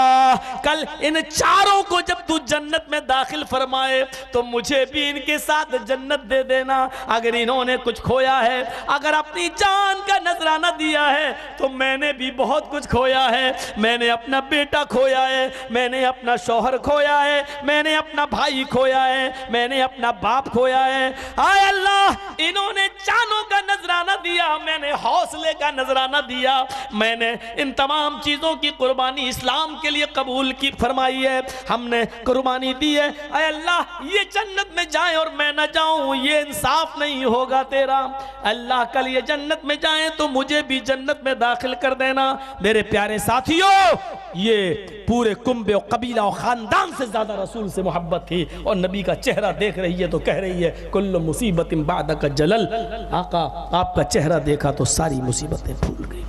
कल इन चारों को जब तू जन्नत में दाखिल फरमाए तो मुझे भी इनके साथ जन्नत दे देना। अगर इन्होंने कुछ खोया है, अगर अपनी जान का नजराना दिया है, तो मैंने भी बहुत कुछ खोया है। मैंने अपना बेटा खोया है, मैंने अपना शौहर खोया है, मैंने अपना भाई खोया है, मैंने अपना बाप खोया है। आय अल्लाह इन्होंने जानों का नजराना दिया, मैंने हौसले का नजराना दिया, मैंने इन तमाम चीजों की कुर्बानी इस्लाम के लिए कबूल की फरमाई है, हमने कुर्बानी दी है। आय अल्लाह ये जन्नत में जाए और मैं न जाऊं, ये इंसाफ नहीं होगा तेरा। अल्लाह कल ये जन्नत में जाए तो मुझे भी जन्नत में दाखिल कर देना। मेरे प्यारे साथियों, ये पूरे कुंबे और कबीला और खानदान से ज्यादा रसूल से मोहब्बत थी और नबी का चेहरा देख रही है तो कह रही है कुल्लु मुसीबतिन बादका जलल। आका आपका चेहरा देखा तो सारी मुसीबतें भूल गई।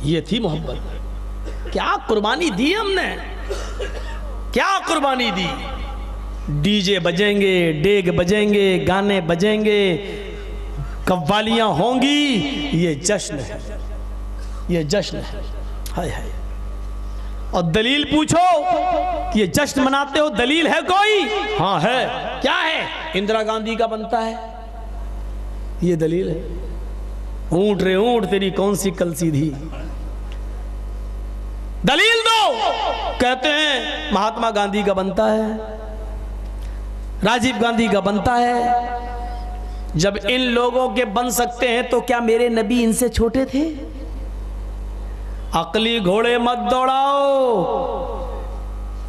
ये थी मोहब्बत। क्या कुर्बानी दी हमने, क्या कुर्बानी दी। डीजे बजेंगे, डेग बजेंगे, गाने बजेंगे, कव्वालियां होंगी। ये जश्न है, ये जश्न है। हाय हाय। और दलील पूछो कि ये जश्न मनाते हो, दलील है कोई? हाँ है। क्या है? इंदिरा गांधी का बनता है, ये दलील है। ऊंट रे ऊंट तेरी कौन सी कल सीधी, दलील दो। कहते हैं महात्मा गांधी का बनता है, राजीव गांधी का बनता है। जब इन लोगों के बन सकते हैं तो क्या मेरे नबी इनसे छोटे थे? अकली घोड़े मत दौड़ाओ,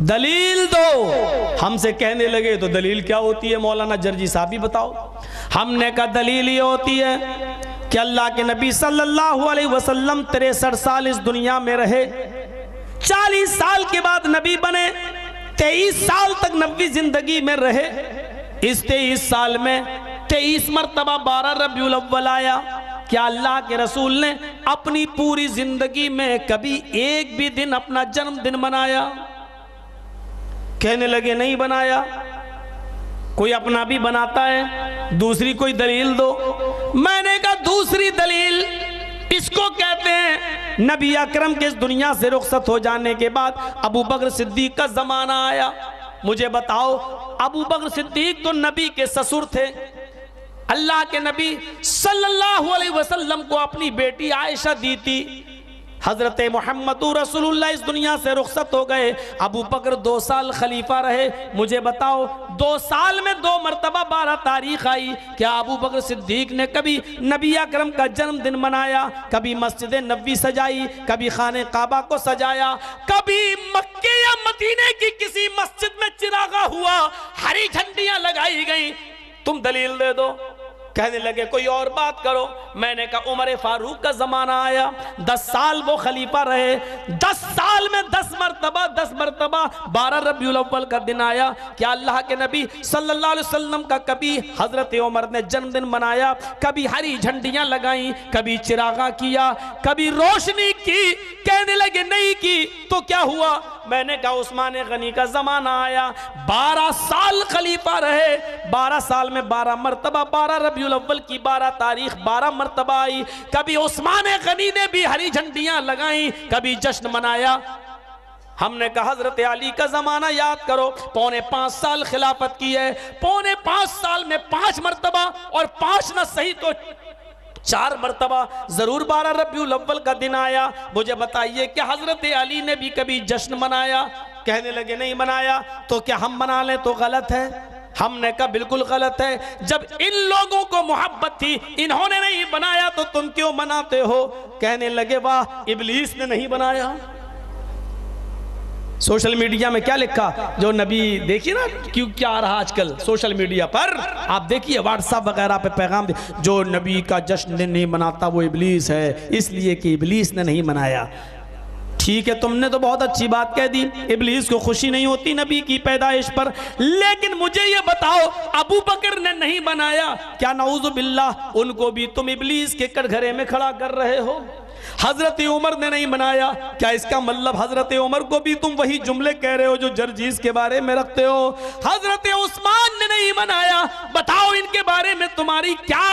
दलील दो। हमसे कहने लगे तो दलील क्या होती है मौलाना जर्जी साहब ही बताओ। हमने कहा दलील ये होती है कि अल्लाह के नबी सल्लल्लाहु अलैहि वसल्लम 63 साल इस दुनिया में रहे, 40 साल के बाद नबी बने, 23 साल तक नबी जिंदगी में रहे। इस 23 साल में 23 मरतबा 12 रबीउल अव्वल आया। क्या अल्लाह के रसूल ने अपनी पूरी जिंदगी में कभी एक भी दिन अपना जन्मदिन मनाया? कहने लगे नहीं बनाया। कोई अपना भी बनाता है? दूसरी कोई दलील दो। मैंने कहा दूसरी दलील इसको कहते हैं नबी अकरम के इस दुनिया से रुखसत हो जाने के बाद अबू बकर सिद्दीक का जमाना आया। मुझे बताओ, अबू बकर सिद्दीक तो नबी के ससुर थे। अल्लाह के नबी सल्लल्लाहु अलैहि वसल्लम को अपनी बेटी आयशा दी थी। हजरत मोहम्मद रसूलुल्लाह इस दुनिया से रुखसत हो गए। अबू बकर 2 साल खलीफा रहे। मुझे बताओ 2 साल में 2 मरतबा 12 तारीख आई। क्या अबू बकर सिद्दीक ने कभी नबी अकरम का जन्मदिन मनाया? कभी मस्जिद नबी सजाई, कभी खाने काबा को सजाया, कभी मक्के या मदीने की किसी मस्जिद में चिरागा हुआ, हरी झंडियां लगाई गई? तुम दलील दे दो। कहने लगे कोई और बात करो। मैंने कहा उमर फारूक का जमाना आया, 10 साल वो खलीफा रहे। 10 साल में 10 मरतबा 12 रबीउल अव्वल का दिन आया। क्या अल्लाह के नबी सल्लल्लाहु अलैहि वसल्लम का कभी हजरत उमर ने जन्मदिन मनाया? कभी हरी झंडियां लगाई, कभी चिरागा किया, कभी रोशनी की? कहने लगे नहीं की। तो क्या हुआ? मैंने कहा उस्मान गनी का जमाना आया, 12 साल खलीफा रहे। 12 साल में 12 मरतबा 12 रबीउल अव्वल की 12 तारीख 12 मरतबा आई। कभी उस्मान गनी ने भी हरी झंडियां लगाई, कभी जश्न मनाया। हमने कहा हजरत अली का जमाना याद करो, 5.25 साल खिलाफत की है। 5.25 साल में 5 मरतबा, और 5 न सही तो 4 मरतबा जरूर 12 रबीउल अव्वल का दिन आया। मुझे बताइए क्या हजरत अली ने भी कभी जश्न मनाया? कहने लगे नहीं मनाया। तो क्या हम मना लें तो गलत है? हमने कहा बिल्कुल गलत है। जब इन लोगों को मोहब्बत थी, इन्होंने नहीं बनाया, तो तुम क्यों मनाते हो? कहने लगे वाह, इब्लीस ने नहीं बनाया। सोशल मीडिया में क्या लिखा? जो नबी, देखिए ना क्यों क्या आ रहा आजकल सोशल मीडिया पर, आप देखिए व्हाट्सएप वगैरह पे पैगाम, जो नबी का जश्न नहीं मनाता वो इब्लीस है, इसलिए कि इब्लीस ने नहीं मनाया। ठीक है, तुमने तो बहुत अच्छी बात कह दी, इब्लीस को खुशी नहीं होती नबी की पैदाइश पर। लेकिन मुझे ये बताओ, अबू बकर ने नहीं बनाया, क्या नऊज़ु बिल्लाह उनको भी तुम इब्लीस के कटघरे में खड़ा कर रहे हो? हजरत उमर ने नहीं बनाया, क्या इसका मतलब हजरत उमर को भी तुम वही जुमले कह रहे हो जो जर्जीस के बारे में रखते हो? हजरत उस्मान ने नहीं बनाया, बताओ इनके बारे में तुम्हारी क्या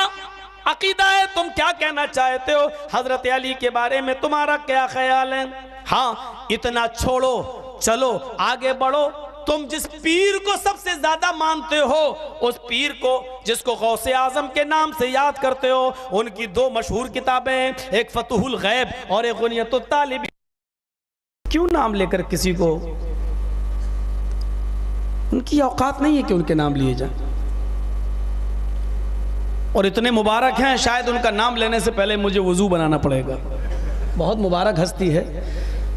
अकीदा है? तुम क्या कहना चाहते हो? हजरत अली के बारे में तुम्हारा क्या ख्याल है? हाँ, इतना छोड़ो, चलो आगे बढ़ो। तुम जिस पीर को सबसे ज्यादा मानते हो, उस पीर को जिसको गौसे आजम के नाम से याद करते हो, उनकी 2 मशहूर किताबें, एक फतहुल गैब और एक गुनियतुत तालिबीन। क्यों नाम लेकर किसी को, उनकी औकात नहीं है कि उनके नाम लिए जाए। और इतने मुबारक हैं, शायद उनका नाम लेने से पहले मुझे वजू बनाना पड़ेगा। बहुत मुबारक हस्ती है,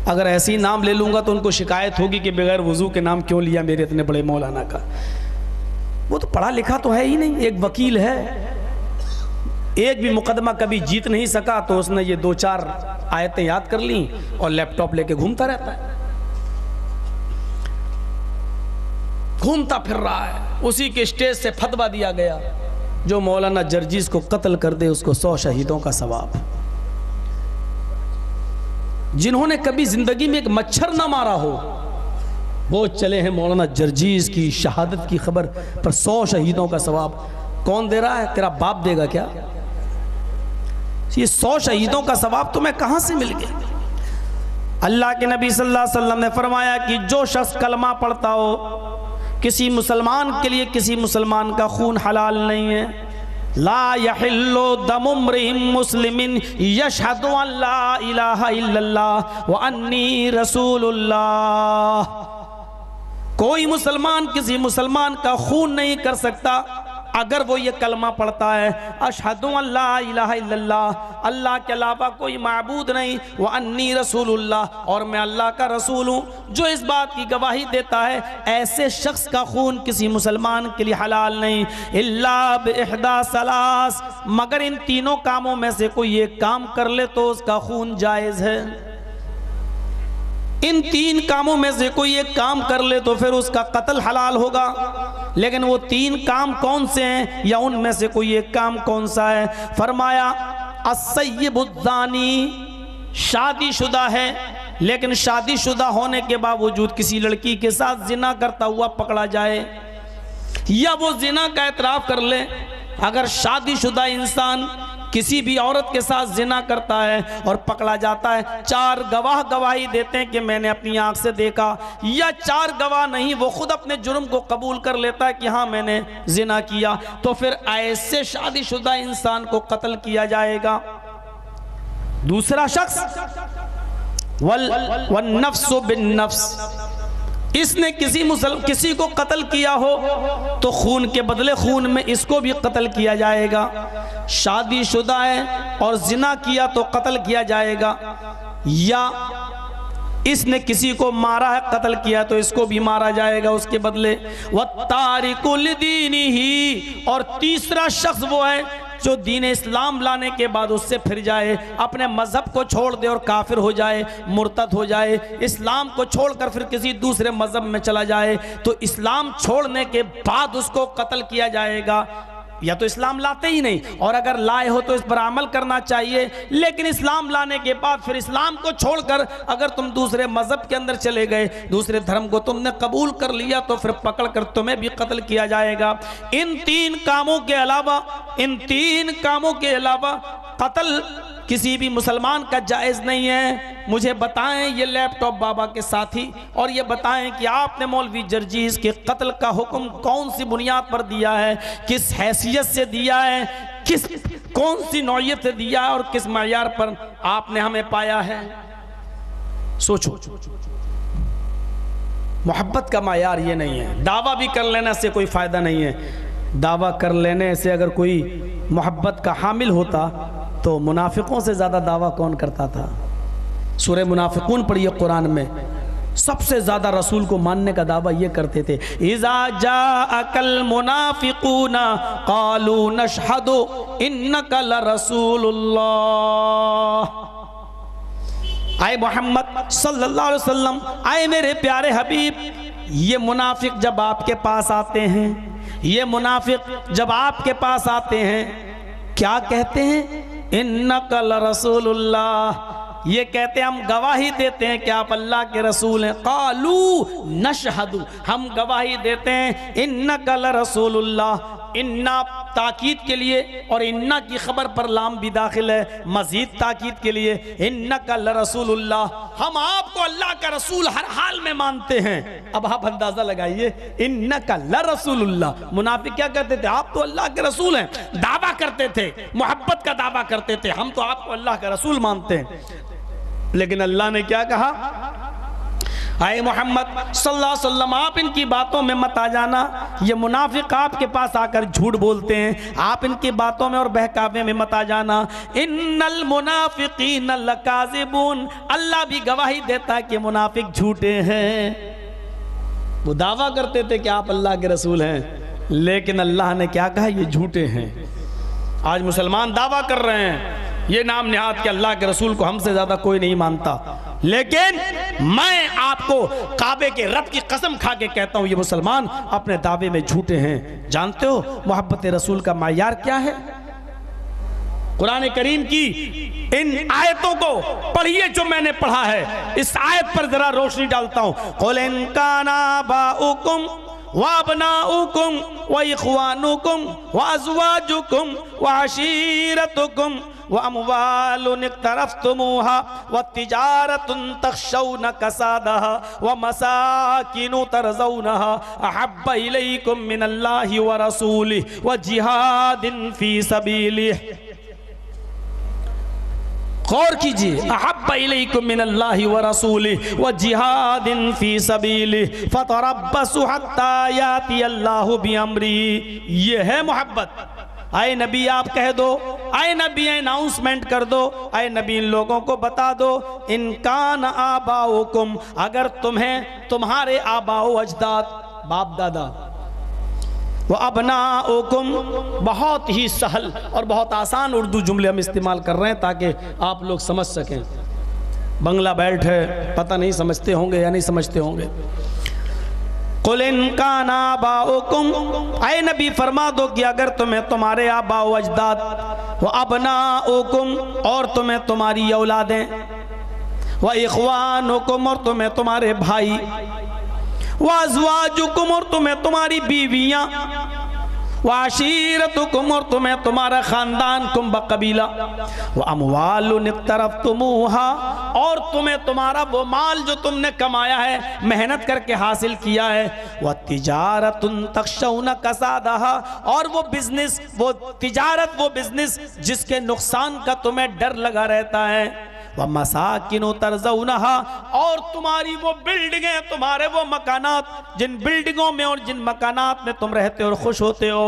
अगर ऐसे ही नाम ले लूंगा तो उनको शिकायत होगी कि बगैर वजू के नाम क्यों लिया मेरे इतने बड़े मौलाना का। वो तो पढ़ा लिखा तो है ही नहीं, एक वकील है, एक भी मुकदमा कभी जीत नहीं सका, तो उसने ये 2-4 आयतें याद कर ली और लैपटॉप लेके घूमता रहता है, घूमता फिर रहा है। उसी के स्टेज से फतवा दिया गया, जो मौलाना जर्जीस को कत्ल कर दे उसको 100 शहीदों का सवाब। जिन्होंने कभी जिंदगी में एक मच्छर ना मारा हो, वो चले हैं मौलाना जर्जीज की शहादत की खबर पर 100 शहीदों का सवाब कौन दे रहा है? तेरा बाप देगा क्या? ये 100 शहीदों का सवाब तुम्हें कहां से मिल गया? अल्लाह के नबी सल्लल्लाहु अलैहि वसल्लम ने फरमाया कि जो शख्स कलमा पढ़ता हो, किसी मुसलमान के लिए किसी मुसलमान का खून हलाल नहीं है। ला यहिल्लु दमु इम्रिइन मुस्लिमिन यशहदु अन ला इलाहा इल्लल्लाह व अन्नी रसूलुल्लाह। कोई मुसलमान किसी मुसलमान का खून नहीं कर सकता अगर वो ये कलमा पढ़ता है, अशहदु अन ला इलाहा इल्लल्लाह, अल्लाह के अलावा कोई माबूद नहीं, व अन्नी रसूलुल्लाह, और मैं अल्लाह का रसूल हूँ। जो इस बात की गवाही देता है, ऐसे शख्स का खून किसी मुसलमान के लिए हलाल नहीं, इल्ला बिइहदा सलास, मगर इन तीनों कामों में से कोई एक काम कर ले तो उसका खून जायज़ है। इन 3 कामों में से कोई एक काम कर ले तो फिर उसका कत्ल हलाल होगा। लेकिन वो 3 काम कौन से हैं या उनमें से कोई एक काम कौन सा है? फरमाया अस्सय्यिबुज़्ज़ानी, शादीशुदा है लेकिन शादीशुदा होने के बावजूद किसी लड़की के साथ जिना करता हुआ पकड़ा जाए, या वो जिना का एतराफ़ कर ले। अगर शादीशुदा इंसान किसी भी औरत के साथ जिना करता है और पकड़ा जाता है, 4 गवाह गवाही देते हैं कि मैंने अपनी आंख से देखा, या 4 गवाह नहीं, वो खुद अपने जुर्म को कबूल कर लेता है कि हाँ मैंने जिना किया, तो फिर ऐसे शादीशुदा इंसान को कत्ल किया जाएगा। दूसरा शख्स वन्नफ्सु बिन्नफ्स, इसने किसी को कत्ल किया हो तो खून के बदले खून में इसको भी कत्ल किया जाएगा। शादीशुदा है और जिना किया तो कत्ल किया जाएगा, या इसने किसी को मारा है, कत्ल किया तो इसको भी मारा जाएगा उसके बदले। वत्तारिकु लिदीनिही, और तीसरा शख्स वो है जो दीन इस्लाम लाने के बाद उससे फिर जाए, अपने मजहब को छोड़ दे और काफिर हो जाए, मुर्तद हो जाए, इस्लाम को छोड़कर फिर किसी दूसरे मजहब में चला जाए, तो इस्लाम छोड़ने के बाद उसको कत्ल किया जाएगा। या तो इस्लाम लाते ही नहीं, और अगर लाए हो तो इस पर अमल करना चाहिए, लेकिन इस्लाम लाने के बाद फिर इस्लाम को छोड़कर अगर तुम दूसरे मजहब के अंदर चले गए, दूसरे धर्म को तुमने कबूल कर लिया, तो फिर पकड़कर तुम्हें भी कत्ल किया जाएगा। इन 3 कामों के अलावा कत्ल किसी भी मुसलमान का जायज़ नहीं है। मुझे बताएं ये लैपटॉप बाबा के साथी, और ये बताएं कि आपने मौलवी जर्जीज के कत्ल का हुक्म कौन सी बुनियाद पर दिया है, किस हैसियत से दिया है, कौन सी नौयत से दिया है, और किस मयार पर आपने हमें पाया है? सोचो, मोहब्बत का मयार ये नहीं है। दावा भी कर लेने से कोई फ़ायदा नहीं है। दावा कर लेने से अगर कोई मोहब्बत का हामिल होता तो मुनाफिकों से ज़्यादा दावा कौन करता था? सूरह मुनाफिकून पढ़िए कुरान में, सबसे ज़्यादा रसूल को मानने का दावा ये करते थे। इज़ा जाअकल मुनाफिकूना क़ालू नशहदु इन्नका लरसूलुल्लाह। आए मोहम्मद सल्लल्लाहु अलैहि वसल्लम, आए मेरे प्यारे हबीब, ये मुनाफिक जब आपके पास आते हैं, ये मुनाफिक जब आपके पास आते हैं क्या कहते हैं? इन्नका लरसूलुल्लाह, ये कहते हैं हम गवाही देते हैं कि आप अल्लाह के रसूल हैं। क़ालू नशहदु, हम गवाही देते हैं, इन्नका लरसूलुल्लाह, इन्ना ताकीद के लिए, और इन्ना की खबर पर लाम भी दाखिल है मजीद ताकीद के लिए। इन्नका लरसूलुल्लाह, हम आपको अल्लाह का रसूल हर हाल में मानते हैं। अब आप अंदाजा लगाइए, इन्नका लरसूलुल्लाह, मुनाफिक क्या कहते थे? आप तो अल्लाह के रसूल हैं, दावा करते थे, मोहब्बत का दावा करते थे, हम तो आपको अल्लाह का रसूल मानते हैं। लेकिन अल्लाह ने क्या कहा? आए मोहम्मद सल्लल्लाहु अलैहि वसल्लम, आप इनकी बातों में मत आ जाना। ये मुनाफिक आपके पास आकर झूठ बोलते हैं, आप इनकी बातों में और बहकावे में मत आ जाना। इन्नल मुनाफिकीन लकाज़िबून, अल्लाह भी गवाही देता है कि मुनाफिक झूठे हैं। वो दावा करते थे कि आप अल्लाह के रसूल हैं, लेकिन अल्लाह ने क्या कहा? ये झूठे हैं। आज मुसलमान दावा कर रहे हैं ये नाम निहाद कि अल्लाह के रसूल को हमसे ज़्यादा कोई नहीं मानता, लेकिन मैं आपको काबे के रब की कसम खा के कहता हूं ये मुसलमान अपने दावे में झूठे हैं। जानते हो मोहब्बत रसूल का मायार क्या है? कुरान करीम की इन आयतों को पढ़िए जो मैंने पढ़ा है, इस आयत पर जरा रोशनी डालता हूं। कुल इन काना बाउकुम व अबनाउकुम व इख्वानुकुम व अज़वाजुकुम व अशीरतुकुम व अमवालुन इक़्तरफ़्तुमूहा व तिजारतुन तख़शौन कसादहा व मसाकिनु तरज़ौनहा अहब्ब इलैकुम मिनल्लाहि व रसूलिहि व जिहादिन फ़ी सबीलिहि। गौर कीजिए, अहब्ब इलैकुम मिनल्लाहि व रसूलिहि व जिहादिन फी सबीलिहि फतरब्बसू हत्ता याति अल्लाहु बिअम्री। ये है मोहब्बत। आए नबी आप कह दो, आए नबी अनाउंसमेंट कर दो, आए नबी इन लोगों को बता दो, इन कान आबाउकुम, अगर तुम्हें तुम्हारे आबाओ अजदाद बाप दादा, वो अबनाउकुम, बहुत ही सहल और बहुत आसान उर्दू जुमले हम इस्तेमाल कर रहे हैं ताकि आप लोग समझ सकें। बंगला बेल्ट है, पता नहीं समझते होंगे या नहीं समझते होंगे। कुल इन कान आबाउकुम, ऐ नबी फरमा दो कि अगर तुम्हें तुम्हारे आबाओ अजदाद, वो अबनाउकुम, और तुम्हें तुम्हारी औलादें, व इख्वानुकुम, और तुम्हें तुम्हारे भाई, वाज़वाजुकुम, और तुम्हें तुम्हारी बीवियां, वाशीरतुकुम, और तुम्हें तुम्हारा खानदान, कुम बकबीला, व अमवालुन इक़्तरफ़्तुमूहा, और तुम्हें तुम्हारा वो माल जो तुमने कमाया है, मेहनत करके हासिल किया है, व तिजारतुन तख़शौन कसादहा, और वो बिजनेस, वो तिजारत, वो बिजनेस जिसके नुकसान का तुम्हें डर लगा रहता है, व मसाकिनु तरज़ौनहा, और तुम्हारी वो बिल्डिंगें, तुम्हारे वो मकानात, जिन बिल्डिंगों में और जिन मकानात में तुम रहते हो और खुश होते हो,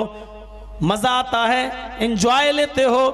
मज़ा आता है, एंजॉय लेते हो।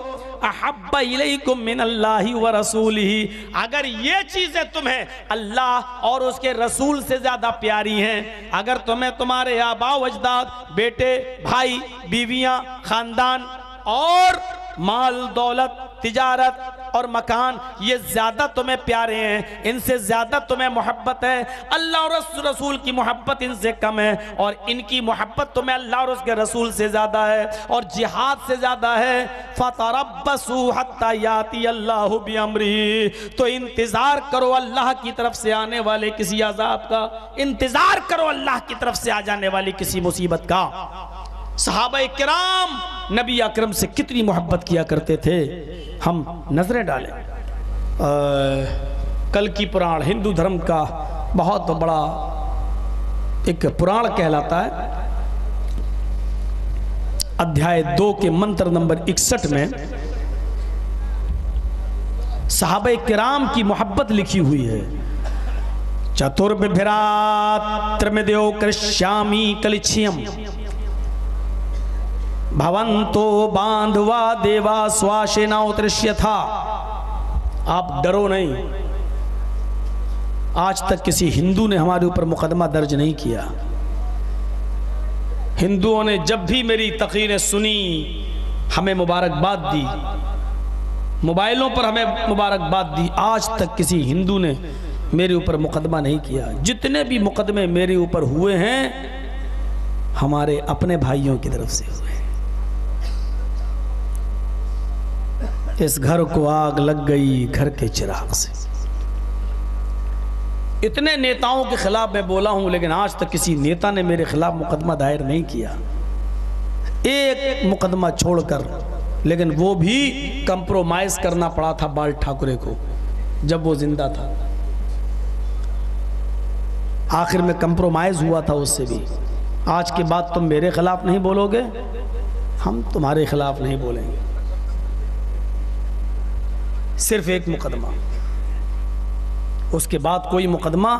अहब्ब इलैकुम मिनल्लाहि व रसूलिही, अगर ये चीज़ें तुम्हें अल्लाह और उसके रसूल से ज़्यादा प्यारी हैं, अगर तुम्हें तुम्हारे आबाओ अजदाद, बेटे, भाई, बीवियाँ, ख़ानदान और माल दौलत, तिजारत और मकान, ये ज्यादा तुम्हें प्यारे हैं, इनसे ज्यादा तुम्हें मोहब्बत है, अल्लाह और रसूल की मोहब्बत इनसे कम है, और इनकी मोहब्बत तुम्हें अल्लाह और उसके रसूल से ज्यादा है और जिहाद से ज्यादा है, फतरब्बसू हत्ता याति अल्लाहु बिअम्रिही, तो इंतजार करो अल्लाह की तरफ से आने वाले किसी अजाब का, इंतजार करो अल्लाह की तरफ से आ जाने वाली किसी मुसीबत का। सहाबाए किराम नबी अकरम से कितनी मोहब्बत किया करते थे, हम नजरें डालें। कल की पुराण हिंदू धर्म का बहुत बड़ा एक पुराण कहलाता है। अध्याय 2 के मंत्र नंबर 61 में सहाबाए किराम की मोहब्बत लिखी हुई है। चतुर्भिरात्रमेदेव कृष्यामि कलिच्छियम भवंतो बांधवा देवा स्वाशेना उतृष्य था। आप डरो नहीं, आज तक किसी हिंदू ने हमारे ऊपर मुकदमा दर्ज नहीं किया। हिंदुओं ने जब भी मेरी तकरीरें सुनी हमें मुबारकबाद दी, मोबाइलों पर हमें मुबारकबाद दी। आज तक किसी हिंदू ने मेरे ऊपर मुकदमा नहीं किया। जितने भी मुकदमे मेरे ऊपर हुए हैं हमारे अपने भाइयों की तरफ से हुए। इस घर को आग लग गई घर के चिराग से। इतने नेताओं के खिलाफ मैं बोला हूं, लेकिन आज तक किसी नेता ने मेरे खिलाफ मुकदमा दायर नहीं किया, एक मुकदमा छोड़कर। लेकिन वो भी कंप्रोमाइज करना पड़ा था बाल ठाकुरे को जब वो जिंदा था। आखिर में कंप्रोमाइज हुआ था उससे भी। आज के बाद तुम मेरे खिलाफ नहीं बोलोगे, हम तुम्हारे खिलाफ नहीं बोलेंगे। सिर्फ एक मुकदमा, उसके बाद कोई मुकदमा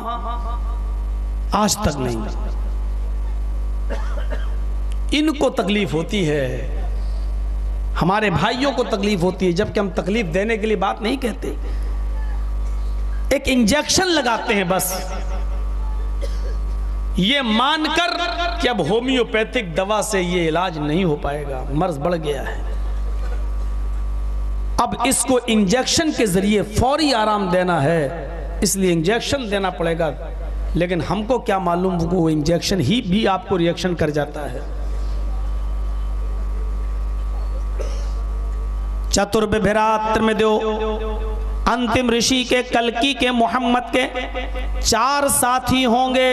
आज तक नहीं। इनको तकलीफ होती है, हमारे भाइयों को तकलीफ होती है, जबकि हम तकलीफ देने के लिए बात नहीं कहते। एक इंजेक्शन लगाते हैं बस, ये मानकर कि अब होम्योपैथिक दवा से ये इलाज नहीं हो पाएगा, मर्ज बढ़ गया है। अब इसको इंजेक्शन के जरिए फौरी आराम देना है, इसलिए इंजेक्शन देना पड़ेगा। लेकिन हमको क्या मालूम वो इंजेक्शन ही भी आपको रिएक्शन कर जाता है। चतुर्विभ्रात्र में दो अंतिम ऋषि के, कल्कि के, मोहम्मद के 4 साथी होंगे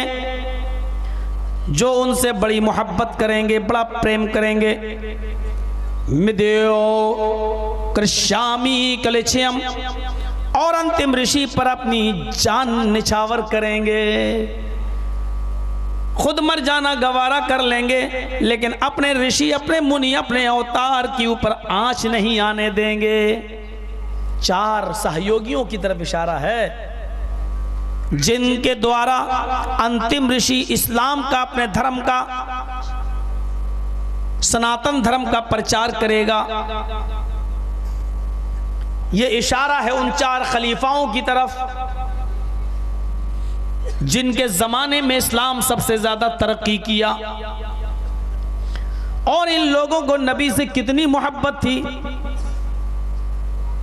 जो उनसे बड़ी मोहब्बत करेंगे, बड़ा प्रेम करेंगे। मिदेयो कृष्यामी कलिछयम, और अंतिम ऋषि पर अपनी जान निछावर करेंगे। खुद मर जाना गवारा कर लेंगे, लेकिन अपने ऋषि, अपने मुनि, अपने अवतार के ऊपर आंच नहीं आने देंगे। 4 सहयोगियों की तरफ इशारा है जिनके द्वारा अंतिम ऋषि इस्लाम का, अपने धर्म का, सनातन धर्म का प्रचार करेगा। यह इशारा है उन 4 खलीफाओं की तरफ जिनके जमाने में इस्लाम सबसे ज्यादा तरक्की किया। और इन लोगों को नबी से कितनी मोहब्बत थी,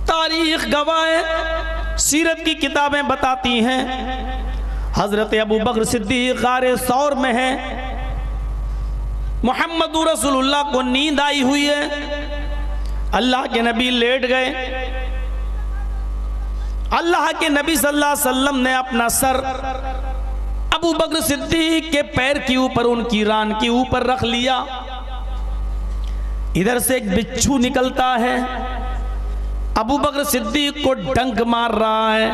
तारीख गवाह है, सीरत की किताबें बताती हैं। हजरत अबू बकर सिद्दीक गारे सौर में है, मोहम्मद रसूलुल्लाह को नींद आई हुई है। अल्लाह के नबी लेट गए। अल्लाह के नबी सल्लल्लाहु अलैहि वसल्लम ने अपना सर अबू बकर सिद्दीक के पैर के ऊपर, उनकी रान के ऊपर रख लिया। इधर से एक बिच्छू निकलता है, अबू बकर सिद्दीक को डंक मार रहा है,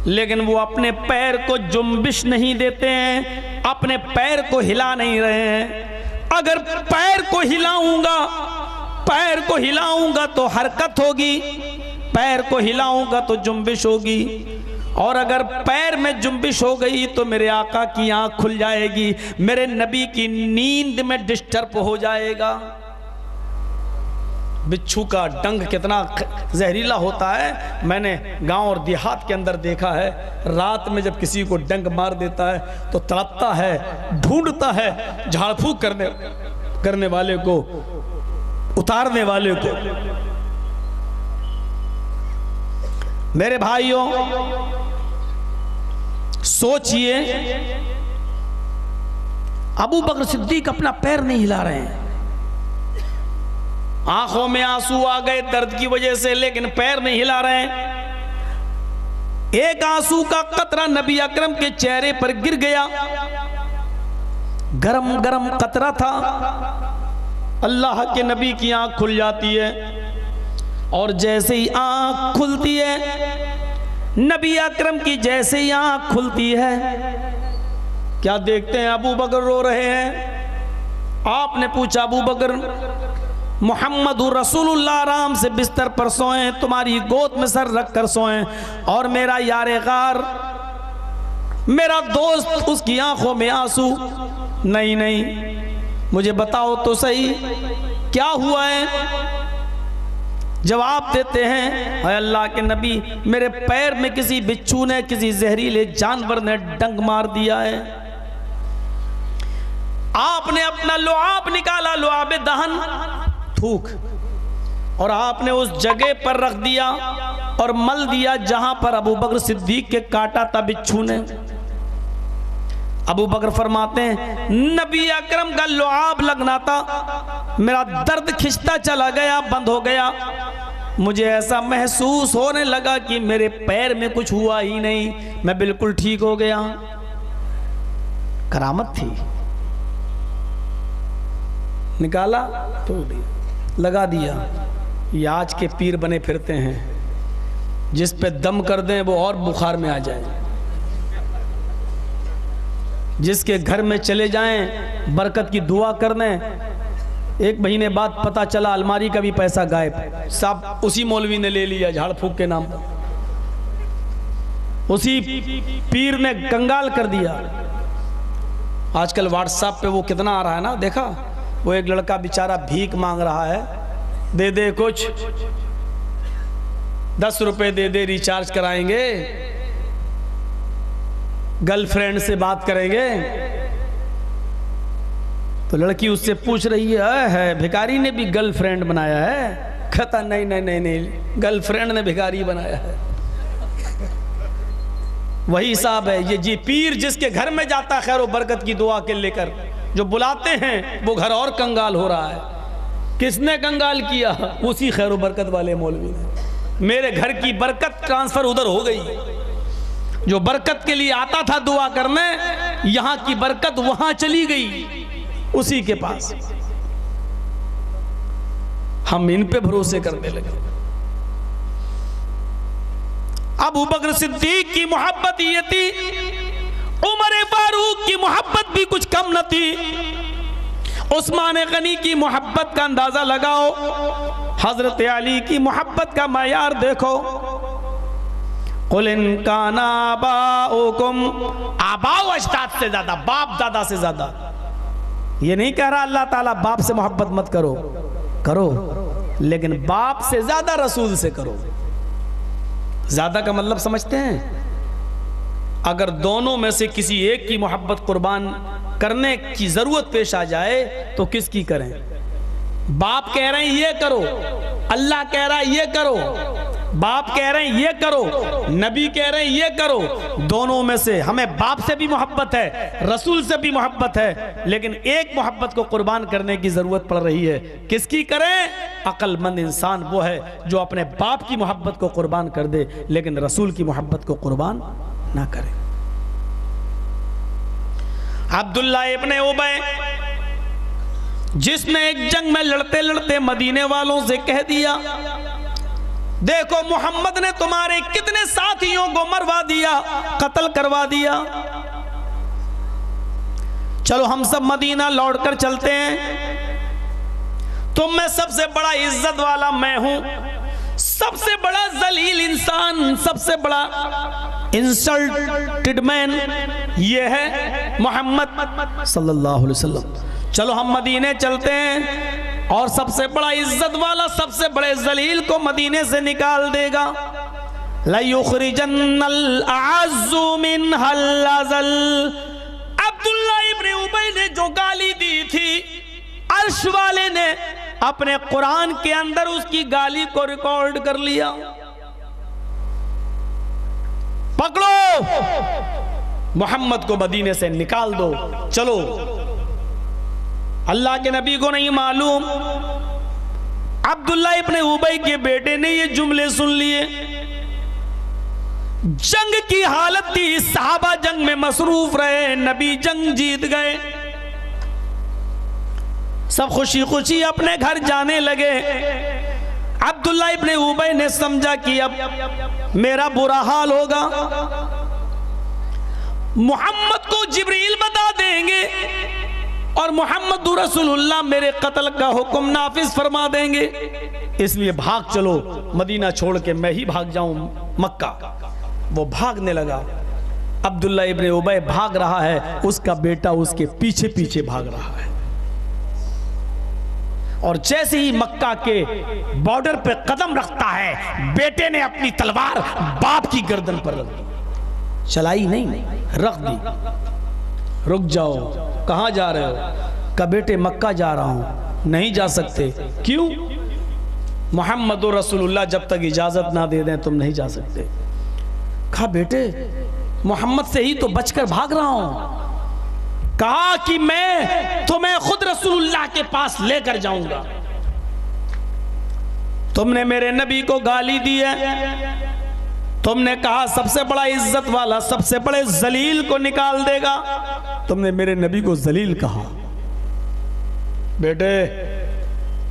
लेकिन वो अपने पैर को जुम्बिश नहीं देते हैं, अपने पैर को हिला नहीं रहे हैं। अगर पैर को हिलाऊंगा तो हरकत होगी, पैर को हिलाऊंगा तो जुम्बिश होगी, और अगर पैर में जुम्बिश हो गई तो मेरे आका की आंख खुल जाएगी, मेरे नबी की नींद में डिस्टर्ब हो जाएगा। बिच्छू का डंक कितना जहरीला होता है, मैंने गांव और देहात के अंदर देखा है। रात में जब किसी को डंक मार देता है तो तड़पता है, ढूंढता है झाड़ फूक करने वाले को, उतारने वाले को। मेरे भाइयों, सोचिए, अबू बकर सिद्दीक अपना पैर नहीं हिला रहे हैं, आंखों में आंसू आ गए दर्द की वजह से, लेकिन पैर नहीं हिला रहे हैं। एक आंसू का कतरा नबी अकरम के चेहरे पर गिर गया, गरम गरम कतरा था। अल्लाह के नबी की आंख खुल जाती है, और जैसे ही आंख खुलती है, नबी अकरम की जैसे ही आंख खुलती है, क्या देखते हैं? अबू बकर रो रहे हैं। आपने पूछा, अबू बकर, मोहम्मद रसूलुल्लाह आराम से बिस्तर पर सोए, तुम्हारी गोद में सर रख कर सोए, और मेरा यारे गार, मेरा दोस्त, उसकी आंखों में आंसू। नहीं नहीं, मुझे बताओ तो सही क्या हुआ है। जवाब देते हैं, अल्लाह के नबी, मेरे पैर में किसी बिच्छू ने, किसी जहरीले जानवर ने डंक मार दिया है। आपने अपना लुआब निकाला, लुआब दहन, थूक, और आपने उस जगह पर रख दिया और मल दिया जहां पर अबू बकर सिद्दीक के काटा था बिच्छू ने। अबू बकर फरमाते हैं, नबी अकरम का लुआब लगना था, मेरा दर्द खिंचता चला गया, बंद हो गया। मुझे ऐसा महसूस होने लगा कि मेरे पैर में कुछ हुआ ही नहीं, मैं बिल्कुल ठीक हो गया। करामत थी। निकाला तो लगा दिया। ये आज के पीर बने फिरते हैं, जिस पे दम कर दें वो और बुखार में आ जाए, जिसके घर में चले जाएं बरकत की दुआ कर दें, 1 महीने बाद पता चला अलमारी का भी पैसा गायब, सब उसी मौलवी ने ले लिया झाड़ फूक के नाम पर, उसी पीर ने कंगाल कर दिया। आजकल व्हाट्सएप पे वो कितना आ रहा है ना, देखा? वो एक लड़का बेचारा भीख मांग रहा है, दे दे कुछ, 10 रुपए दे दे, रिचार्ज कराएंगे, गर्लफ्रेंड से बात करेंगे। तो लड़की उससे पूछ रही है भिखारी ने भी गर्लफ्रेंड बनाया है? कहता नहीं नहीं नहीं नहीं, गर्लफ्रेंड ने भिखारी बनाया है। वही साहब है ये जी पीर, जिसके घर में जाता खैर वो बरकत की दुआ के लेकर, जो बुलाते हैं वो घर और कंगाल हो रहा है। किसने कंगाल किया? उसी खैर बरकत वाले मौलवी ने। मेरे घर की बरकत ट्रांसफर उधर हो गई। जो बरकत के लिए आता था दुआ करने, यहां की बरकत वहां चली गई, उसी के पास। हम इन पे भरोसे करने लगे। अबू बकर सिद्दीक की मोहब्बत ये थी, उमर फारूक की मोहब्बत भी कुछ कम न थी, उस्मान गनी की मोहब्बत का अंदाजा लगाओ, हजरत अली की मोहब्बत का मायार देखो। कुल इन काना आबाउकुम, आबाओ अजदाद से ज्यादा, बाप दादा से ज्यादा। ये नहीं कह रहा अल्लाह ताला बाप से मोहब्बत मत करो, करो, लेकिन बाप से ज्यादा रसूल से करो। ज्यादा का मतलब समझते हैं? अगर दोनों में से किसी एक की मोहब्बत कुर्बान करने की जरूरत पेश आ जाए तो किसकी करें? बाप कह रहे हैं ये करो, अल्लाह कह रहा है ये करो, बाप कह रहे हैं ये करो, नबी कह रहे हैं ये करो। दोनों में से हमें बाप से भी मोहब्बत है, रसूल से भी मोहब्बत है, लेकिन एक मोहब्बत को कुर्बान करने की जरूरत पड़ रही है। किसकी करें? अक्लमंद इंसान वो है जो अपने बाप की मोहब्बत को कुर्बान कर दे, लेकिन रसूल की मोहब्बत को कुर्बान ना करे। अब्दुल्ला इब्ने उबय, जिसने एक जंग में लड़ते लड़ते मदीने वालों से कह दिया, देखो मोहम्मद ने तुम्हारे कितने साथियों को मरवा दिया, कत्ल करवा दिया, चलो हम सब मदीना लौटकर चलते हैं। तुम में सबसे बड़ा इज्जत वाला मैं हूं, सबसे बड़ा जलील इंसान, सबसे बड़ा इंसल्टेड मैन ये है मोहम्मद सल्लल्लाहु अलैहि वसल्लम। चलो हम मदीने चलते हैं और सबसे बड़ा इज्जत वाला, सबसे बड़े जलील को मदीने से निकाल देगा। लयुखरिजन्नल अअज़्ज़ु मिनहल अज़ल। अब्दुल्ला इब्ने उबय ने जो गाली दी थी, अर्श वाले ने अपने कुरान के अंदर उसकी गाली को रिकॉर्ड कर लिया। पकड़ो, मोहम्मद को मदीने से निकाल दो, चलो। अल्लाह के नबी को नहीं मालूम, अब्दुल्ला इब्ने उबय के बेटे ने ये जुमले सुन लिए। जंग की हालत थी, सहाबा जंग में मसरूफ रहे, नबी जंग जीत गए, सब खुशी खुशी अपने घर जाने लगे। अब्दुल्ला इब्ने उबय ने समझा कि अब मेरा बुरा हाल होगा, मोहम्मद को जिब्रील बता देंगे और मोहम्मद रसूलुल्लाह मेरे कत्ल का हुक्म नाफिज फरमा देंगे, इसलिए भाग चलो, मदीना छोड़ के मैं ही भाग जाऊं मक्का। वो भागने लगा। अब्दुल्ला इब्ने उबय भाग रहा है, उसका बेटा उसके पीछे पीछे भाग रहा है, और जैसे ही मक्का के बॉर्डर पे कदम रखता है, बेटे ने अपनी तलवार बाप की गर्दन पर रख दी, चलाई नहीं, रख दी। रुक जाओ, कहां जा रहे हो? का बेटे मक्का जा रहा हूं। नहीं जा सकते। क्यों? मोहम्मद रसूलुल्लाह जब तक इजाजत ना दे दें तुम नहीं जा सकते। कहा बेटे मोहम्मद से ही तो बचकर भाग रहा हूं। कहा कि मैं तुम्हें खुद रसूलुल्लाह के पास लेकर जाऊंगा। तुमने मेरे नबी को गाली दी है, तुमने कहा सबसे बड़ा इज्जत वाला, सबसे बड़े जलील को निकाल देगा, तुमने मेरे नबी को जलील कहा। बेटे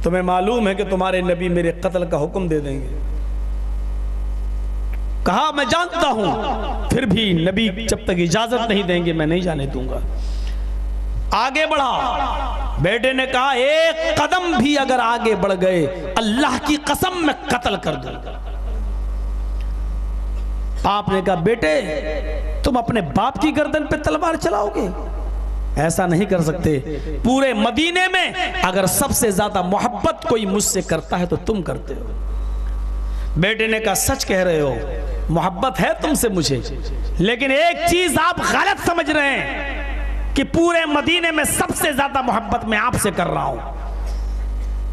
तुम्हें मालूम है कि तुम्हारे नबी मेरे कत्ल का हुक्म दे देंगे। कहा मैं जानता हूं, फिर भी नबी जब तक इजाजत नहीं देंगे मैं नहीं जाने दूंगा। आगे बढ़ा। बेटे ने कहा एक कदम भी अगर आगे बढ़ गए अल्लाह की कसम मैं कत्ल कर दूंगा। बाप ने कहा बेटे तुम अपने बाप की गर्दन पे तलवार चलाओगे? ऐसा नहीं कर सकते। पूरे मदीने में अगर सबसे ज्यादा मोहब्बत कोई मुझसे करता है तो तुम करते हो। बेटे ने कहा सच कह रहे हो, मोहब्बत है तुमसे मुझे, लेकिन एक चीज आप गलत समझ रहे हैं कि पूरे मदीने में सबसे ज्यादा मोहब्बत मैं आपसे कर रहा हूं।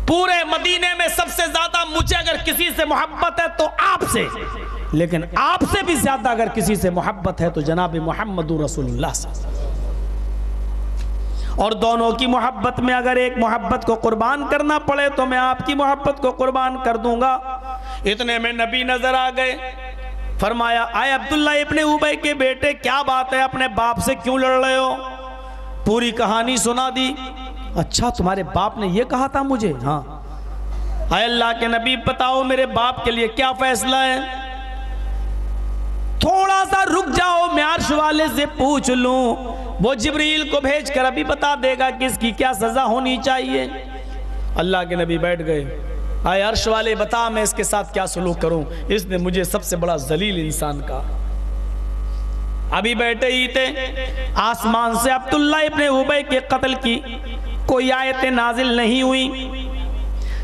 पूरे मदीने में सबसे ज्यादा मुझे अगर किसी से मोहब्बत है तो आपसे, लेकिन आपसे भी ज्यादा अगर किसी से मोहब्बत है तो जनाब मोहम्मद रसूलुल्लाह से। और दोनों की मोहब्बत में अगर एक मोहब्बत को कुर्बान करना पड़े तो मैं आपकी मोहब्बत को कुर्बान कर दूंगा। इतने में नबी नजर आ गए। फरमाया, आए अब्दुल्ला इब्ने उबई के बेटे, क्या बात है, अपने बाप से क्यों लड़ रहे हो? पूरी कहानी सुना दी। अच्छा, तुम्हारे बाप ने ये कहा था मुझे? हाँ। आए अल्लाह के नबी, बताओ मेरे बाप के लिए क्या फैसला है? थोड़ा सा रुक जाओ, मैं अर्श वाले से पूछ लूं, वो जिब्रील को भेजकर अभी बता देगा कि इसकी क्या सजा होनी चाहिए। अल्लाह के नबी बैठ गए। आए अर्श वाले, बता मैं इसके साथ क्या सलूक करूं, इसने मुझे सबसे बड़ा जलील इंसान का। अभी बैठे ही थे, आसमान से अब्दुल्ला इब्ने उबई के कत्ल की कोई आयतें नाजिल नहीं हुई,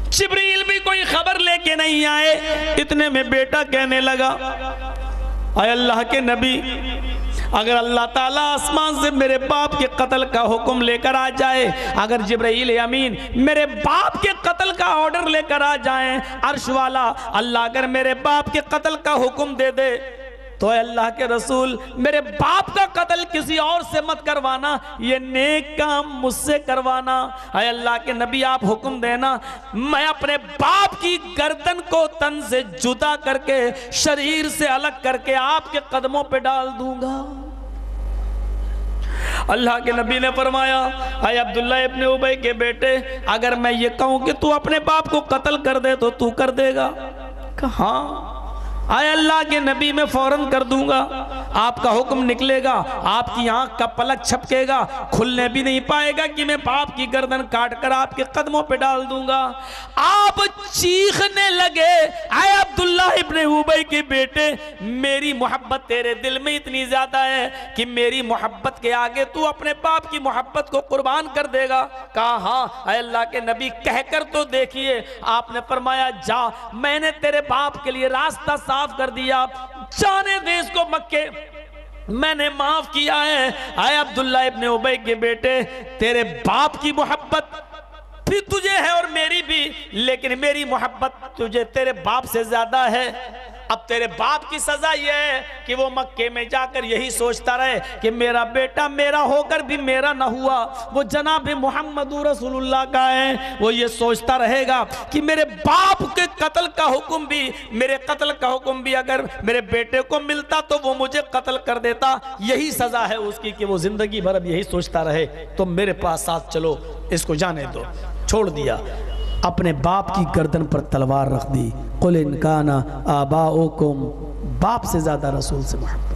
जिब्रील भी कोई खबर लेके नहीं आए। इतने में बेटा कहने लगा, आए अल्लाह के नबी, अगर अल्लाह ताला आसमान से मेरे बाप के कत्ल का हुक्म लेकर आ जाए, अगर जिब्राइल अमीन मेरे बाप के कत्ल का ऑर्डर लेकर आ जाए, अर्श वाला अल्लाह अगर मेरे बाप के कत्ल का हुक्म दे दे, तो अल्लाह के रसूल मेरे बाप का कत्ल किसी और से मत करवाना, ये नेक काम मुझसे करवाना। अय अल्लाह के नबी, आप हुक्म देना, मैं अपने बाप की गर्दन को तन से जुदा करके, शरीर से अलग करके आपके कदमों पे डाल दूंगा। अल्लाह के नबी ने फरमाया, अय अब्दुल्ला इब्ने उबई के बेटे, अगर मैं ये कहूं कि तू अपने बाप को कत्ल कर दे तो तू कर देगा? कहा, आए अल्लाह के नबी, मैं फौरन कर दूंगा। आपका हुक्म निकलेगा, आपकी आंख का पलक छपकेगा, खुलने भी नहीं पाएगा कि मैं बाप की गर्दन काट कर आपके कदमों पे डाल दूंगा। आप चीखने लगे, आए अब्दुल्ला इब्ने उबई के बेटे, मेरी मोहब्बत तेरे दिल में इतनी ज्यादा है कि मेरी मोहब्बत के आगे तू अपने बाप की मोहब्बत को कुर्बान कर देगा? कहा, हाँ। आए अल्लाह के नबी, कहकर तो देखिए। आपने फरमाया, जा, मैंने तेरे बाप के लिए रास्ता साफ कर दिया, जाने दे इसको मक्के, मैंने माफ किया है। आए अब्दुल्ला इब्ने उबई के बेटे, तेरे बाप की मोहब्बत भी तुझे है और मेरी भी, लेकिन मेरी मोहब्बत तुझे तेरे बाप से ज्यादा है। अब तेरे बाप की सजा यह है कि वो मक्के में जाकर यही सोचता रहे कि मेरा बेटा मेरा होकर भी मेरा ना हुआ, वो जनाब मोहम्मद रसूलुल्लाह का है। वो ये सोचता रहेगा कि मेरे बाप के कत्ल का हुक्म भी, मेरे कत्ल का हुक्म भी अगर मेरे बेटे को मिलता तो वो मुझे कत्ल कर देता। यही सजा है उसकी कि वो जिंदगी भर अब यही सोचता रहे। तो मेरे पास साथ चलो, इसको जाने दो। छोड़ दिया, अपने बाप की गर्दन पर तलवार रख दी। कुल इन काना आबाओकुम, बाप से ज्यादा रसूल से मोहब्बत।